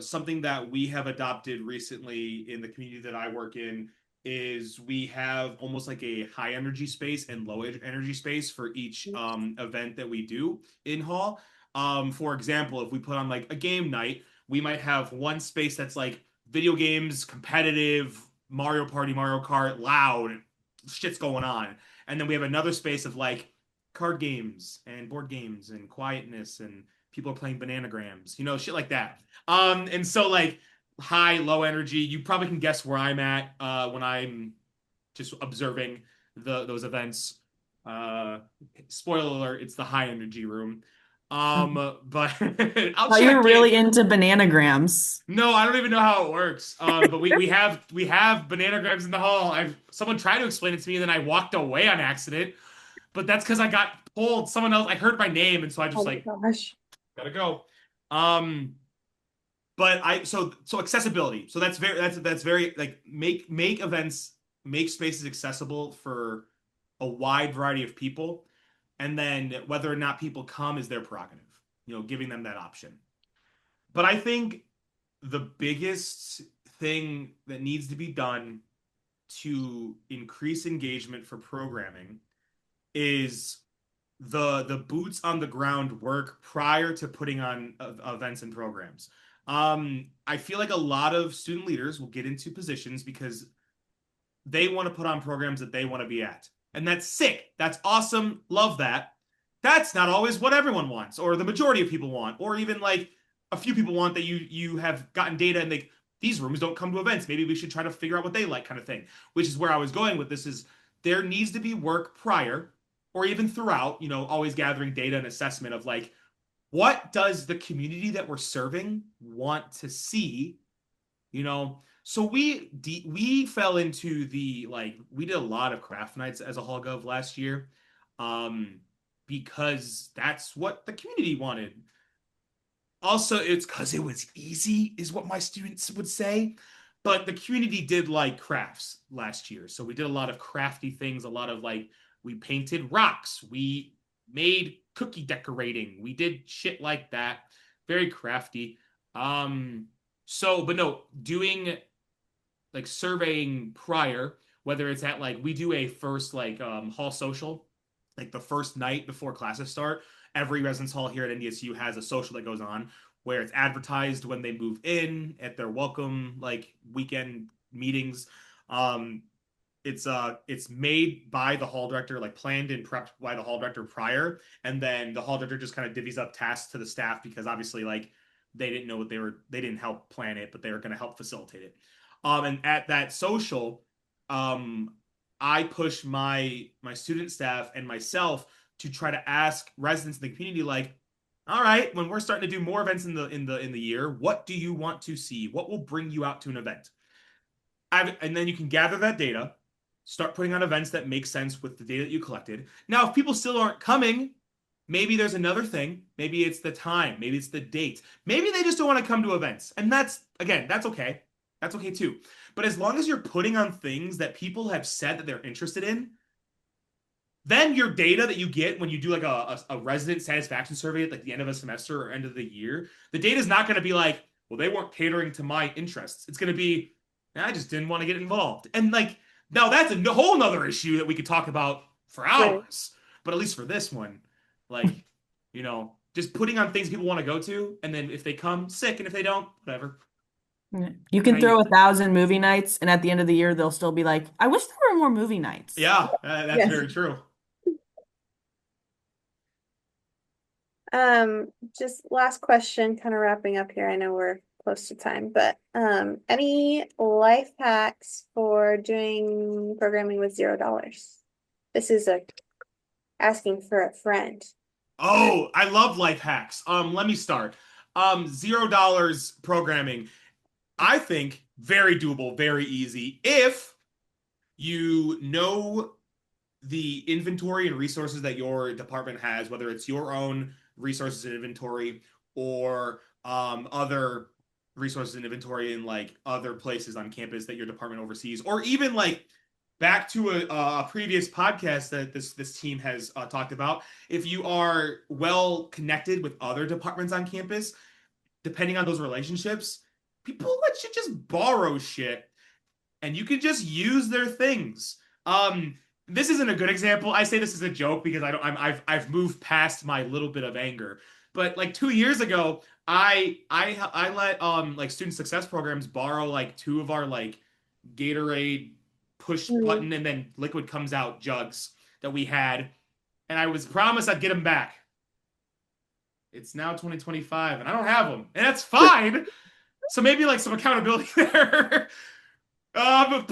Speaker 2: something that we have adopted recently in the community that I work in is we have almost like a high energy space and low energy space for each event that we do in hall. For example, if we put on like a game night, we might have one space that's like video games, competitive, Mario Party, Mario Kart, loud, shit's going on. And then we have another space of like card games and board games and quietness and people are playing bananagrams, shit like that. And so like high, low energy, you probably can guess where I'm at when I'm just observing those events. Uh Spoiler alert, it's the high energy room. But I'll
Speaker 4: Oh, you're
Speaker 2: check in.
Speaker 4: really into bananagrams.
Speaker 2: No, I don't even know how it works. But we have bananagrams in the hall. Someone tried to explain it to me, and then I walked away on accident. But that's because I got pulled. Someone else, I heard my name, and so I
Speaker 3: Oh
Speaker 2: just
Speaker 3: my
Speaker 2: like
Speaker 3: gosh.
Speaker 2: gotta go. Um, but so accessibility. So that's very like make events, make spaces accessible for a wide variety of people, and then whether or not people come is their prerogative. Giving them that option. But I think the biggest thing that needs to be done to increase engagement for programming is the boots on the ground work prior to putting on events and programs. I feel like a lot of student leaders will get into positions because they want to put on programs that they want to be at. And that's sick. That's awesome. Love that. That's not always what everyone wants, or the majority of people want, or even like a few people want that you have gotten data and these rooms don't come to events. Maybe we should try to figure out what they like, kind of thing. Which is where I was going with this is there needs to be work prior or even throughout, always gathering data and assessment of like what does the community that we're serving want to see, so we fell into we did a lot of craft nights as a Hall Gov last year, because that's what the community wanted. Also, it's because it was easy, is what my students would say. But the community did like crafts last year, so we did a lot of crafty things. A lot of we painted rocks, we made cookie decorating, we did shit like that, very crafty. But no, doing surveying prior, whether it's at we do a first hall social, the first night before classes start. Every residence hall here at NDSU has a social that goes on where it's advertised when they move in at their welcome weekend meetings. It's made by the hall director, planned and prepped by the hall director prior, and then the hall director just kind of divvies up tasks to the staff because obviously they didn't know they didn't help plan it, but they were going to help facilitate it. And at that social, I push my student staff and myself to try to ask residents in the community, all right, when we're starting to do more events in the year, what do you want to see? What will bring you out to an event? And then you can gather that data, start putting on events that make sense with the data that you collected. Now, if people still aren't coming, maybe there's another thing. Maybe it's the time. Maybe it's the date. Maybe they just don't want to come to events. And that's okay. That's okay too. But as long as you're putting on things that people have said that they're interested in, then your data that you get when you do a resident satisfaction survey at the end of a semester or end of the year, the data is not going to be well, they weren't catering to my interests. It's going to be, I just didn't want to get involved. And now that's a whole nother issue that we could talk about for hours. Right. But at least for this one, just putting on things people want to go to, and then if they come, sick, and if they don't, whatever.
Speaker 4: You can throw 1,000 movie nights, and at the end of the year, they'll still be like, I wish there were more movie nights.
Speaker 2: Yeah, that's very true.
Speaker 3: Just last question, kind of wrapping up here. I know we're close to time, but any life hacks for doing programming with $0? This is asking for a friend.
Speaker 2: Oh, I love life hacks. Let me start. $0 programming, I think very doable, very easy if you know the inventory and resources that your department has, whether it's your own resources and inventory or other resources and inventory in other places on campus that your department oversees, or even back to a previous podcast that this team has talked about. If you are well connected with other departments on campus, depending on those relationships, people let you just borrow shit and you can just use their things. This isn't a good example. I say this as a joke because I've moved past my little bit of anger. But 2 years ago, I let student success programs borrow 2 of our Gatorade push button and then liquid comes out jugs that we had, and I was promised I'd get them back. It's now 2025 and I don't have them, and that's fine. So maybe some accountability there. But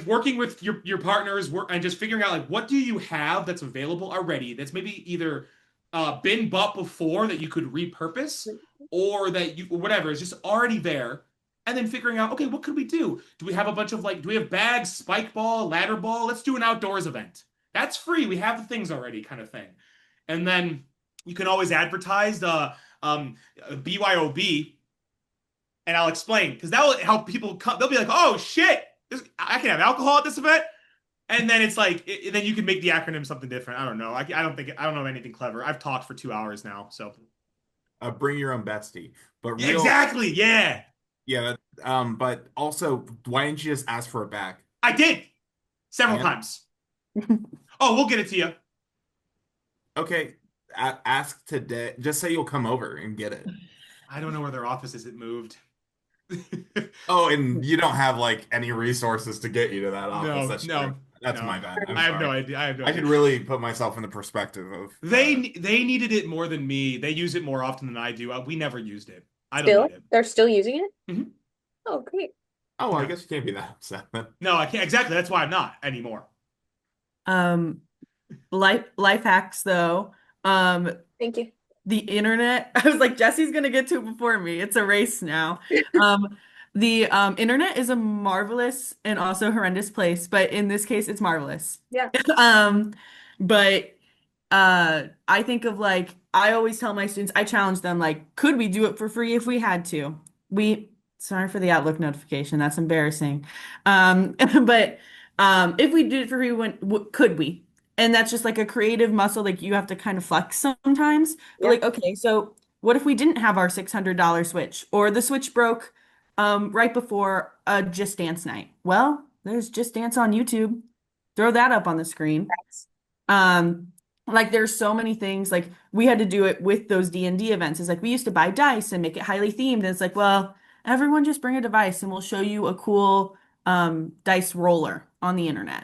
Speaker 2: working with your partners and just figuring out what do you have that's available already that's maybe either been bought before that you could repurpose, or that you whatever is just already there, and then figuring out, okay, what could we do? Do we have a bunch of do we have bags, spike ball, ladder ball? Let's do an outdoors event. That's free. We have the things already, kind of thing. And then you can always advertise the BYOB, and I'll explain, because that will help people come. They'll be like, oh shit, I can have alcohol at this event. And then it's then you can make the acronym something different. I don't know. I don't know anything clever. I've talked for 2 hours now, so.
Speaker 1: Bring your own bestie. But
Speaker 2: exactly, yeah.
Speaker 1: Yeah, but also, why didn't you just ask for it back?
Speaker 2: I did several times. Oh, we'll get it to you.
Speaker 1: Okay, ask today. Just say you'll come over and get it.
Speaker 2: I don't know where their office is. It moved.
Speaker 1: Oh, and you don't have like any resources to get you to that office.
Speaker 2: No,
Speaker 1: That's true.
Speaker 2: no,
Speaker 1: That's
Speaker 2: no.
Speaker 1: my bad. I'm
Speaker 2: I have no
Speaker 1: sorry.
Speaker 2: idea. I have no
Speaker 1: I should
Speaker 2: idea.
Speaker 1: really put myself in the perspective of
Speaker 2: They needed it more than me. They use it more often than I do. We never used it. I don't need
Speaker 3: Still,
Speaker 2: it.
Speaker 3: they're still using it?
Speaker 2: Mhm.
Speaker 3: Oh, great.
Speaker 1: oh, well, I
Speaker 2: Yeah.
Speaker 1: guess you can't be that upset then.
Speaker 2: No, I can't. Exactly. That's why I'm not anymore.
Speaker 4: Um, life hacks though. Um,
Speaker 3: Thank you.
Speaker 4: the internet. I was like, Jesse's gonna get to it before me. It's a race now. The internet is a marvelous and also horrendous place, but in this case, it's marvelous.
Speaker 3: Yeah.
Speaker 4: Um, but I think of like I always tell my students, I challenge them like, could we do it for free if we had to? We Sorry for the Outlook notification. That's embarrassing. But if we did it for free, could we? And that's just like a creative muscle like you have to kind of flex sometimes. But
Speaker 3: Yeah.
Speaker 4: like, okay, so what if we didn't have our $600 Switch or the Switch broke right before a Just Dance night? Well, there's Just Dance on YouTube. Throw that up on the screen. Um, like there's so many things like we had to do it with those D&D events. It's like we used to buy dice and make it highly themed. And it's like, well, everyone just bring a device and we'll show you a cool dice roller on the internet.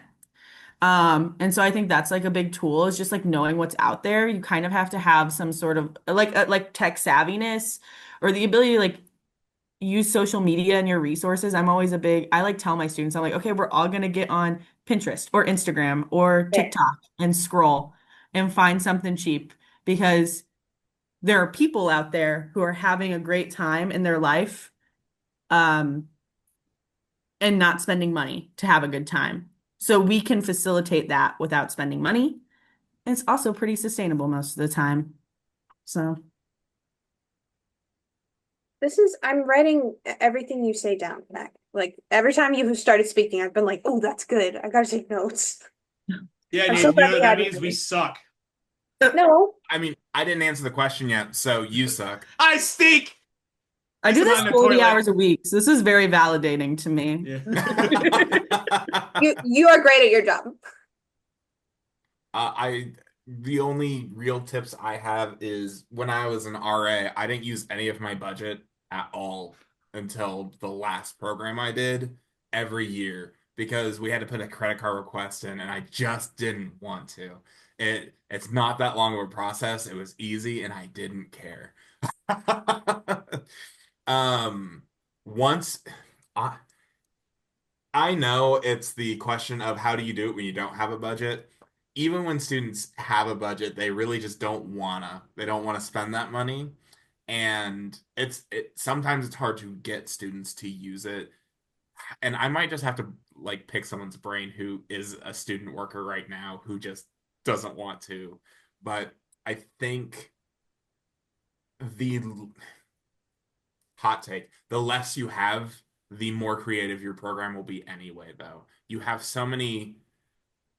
Speaker 4: And so I think that's like a big tool is just like knowing what's out there. You kind of have to have some sort of like tech savviness or the ability to like use social media and your resources. I like tell my students, I'm like, okay, we're all gonna get on Pinterest or Instagram or
Speaker 3: Yeah.
Speaker 4: TikTok and scroll and find something cheap because there are people out there who are having a great time in their life, um, and not spending money to have a good time. So we can facilitate that without spending money. And it's also pretty sustainable most of the time. So
Speaker 3: I'm writing everything you say down, Mac. Like every time you have started speaking, I've been like, oh, that's good. I gotta take notes.
Speaker 2: Yeah,
Speaker 3: I'm
Speaker 2: Nathan,
Speaker 3: so
Speaker 2: you
Speaker 3: glad
Speaker 2: know
Speaker 3: we
Speaker 2: what that
Speaker 3: had you
Speaker 2: means? We
Speaker 3: today.
Speaker 2: suck.
Speaker 3: No,
Speaker 1: I mean, I didn't answer the question yet, so you suck.
Speaker 2: I stink.
Speaker 4: I
Speaker 2: This
Speaker 4: do
Speaker 2: is
Speaker 4: this
Speaker 2: on the
Speaker 4: 40
Speaker 2: toilet.
Speaker 4: hours a week. So this is very validating to me.
Speaker 2: Yeah.
Speaker 3: you are great at your job.
Speaker 1: I the only real tips I have is when I was an RA, I didn't use any of my budget at all until the last program I did every year because we had to put a credit card request in and I just didn't want to. It's not that long of a process. It was easy and I didn't care. Um, once I I know it's the question of how do you do it when you don't have a budget. Even when students have a budget, they really just they don't wanna spend that money. And sometimes it's hard to get students to use it. And I might just have to like pick someone's brain who is a student worker right now who just doesn't want to. But I think the hot take, the less you have, the more creative your program will be anyway, though. You have so many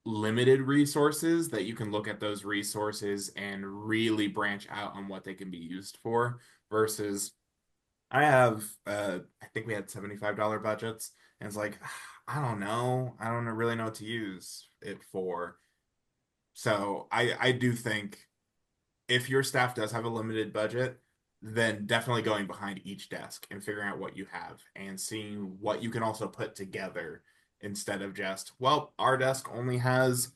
Speaker 1: limited resources that you can look at those resources and really branch out on what they can be used for versus I have I think we had $75 budgets and it's like I don't know. I don't really know what to use it for. So I do think if your staff does have a limited budget, then definitely going behind each desk and figuring out what you have and seeing what you can also put together instead of just, well, our desk only has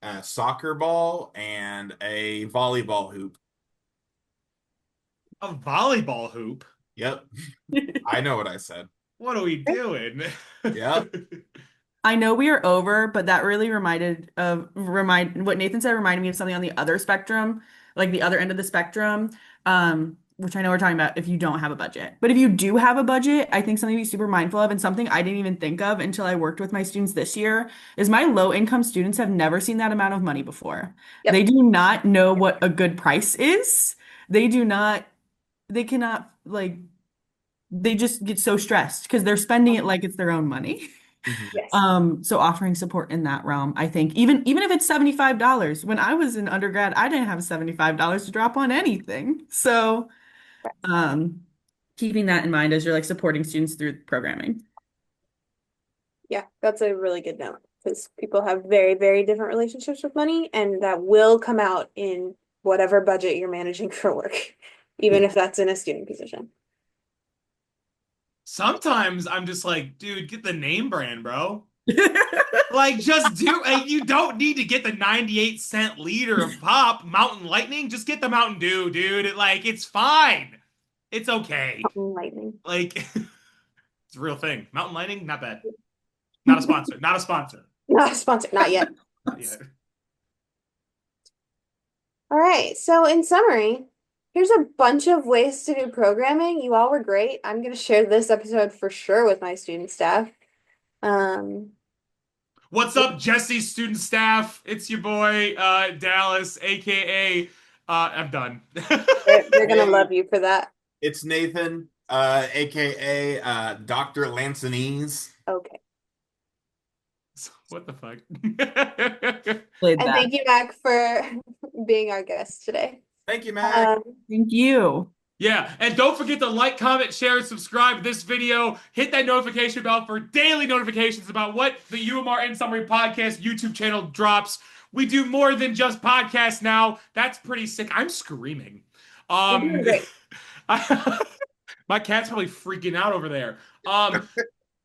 Speaker 1: a soccer ball and a volleyball hoop.
Speaker 2: A volleyball hoop.
Speaker 1: Yep, I know what I said.
Speaker 2: What are we doing?
Speaker 1: Yep.
Speaker 4: I know we are over, but that really what Nathan said reminded me of something on the other spectrum, like the other end of the spectrum, which I know we're talking about if you don't have a budget. But if you do have a budget, I think something to be super mindful of and something I didn't even think of until I worked with my students this year is my low income students have never seen that amount of money before.
Speaker 3: Yep.
Speaker 4: They do not know what a good price is. They do not, they cannot like they just get so stressed because they're spending it like it's their own money.
Speaker 1: Mhm.
Speaker 3: Yes.
Speaker 4: So offering support in that realm, I think even if it's $75, when I was in undergrad, I didn't have $75 to drop on anything. So um keeping that in mind as you're like supporting students through programming.
Speaker 3: Yeah, that's a really good note because people have very, very different relationships with money, and that will come out in whatever budget you're managing for work, even if that's in a student position.
Speaker 2: Sometimes I'm just like, dude, get the name brand, bro. Like, just do. You don't need to get the 98-cent liter of pop Mountain Lightning. Just get the Mountain Dew, dude. It's fine. It's okay.
Speaker 3: Lightning.
Speaker 2: Like, it's a real thing. Mountain Lightning, not bad. Not a sponsor. Not a sponsor.
Speaker 3: Not a sponsor, not yet.
Speaker 2: Not yet.
Speaker 3: All right. So in summary, here's a bunch of ways to do programming. You all were great. I'm going to share this episode for sure with my student staff.
Speaker 2: What's up, Jesse, student staff? It's your boy, Dallas, aka. I'm done.
Speaker 3: They're going to love you for that.
Speaker 1: It's Nathan, aka Dr. Lancinese.
Speaker 3: Okay.
Speaker 2: What the fuck?
Speaker 3: And thank you, Mac, for being our guest today.
Speaker 1: Thank you, Mac.
Speaker 4: Thank you.
Speaker 2: Yeah, and don't forget to like, comment, share, and subscribe to this video. Hit that notification bell for daily notifications about what the UMR In Summary Podcast YouTube channel drops. We do more than just podcasts now. That's pretty sick. I'm screaming.
Speaker 3: Great.
Speaker 2: My cat's probably freaking out over there.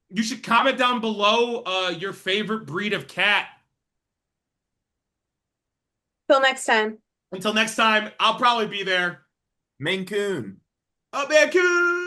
Speaker 2: You should comment down below your favorite breed of cat.
Speaker 3: Till next time.
Speaker 2: Until next time, I'll probably be there.
Speaker 1: Maine Coon.
Speaker 2: Maine Coon!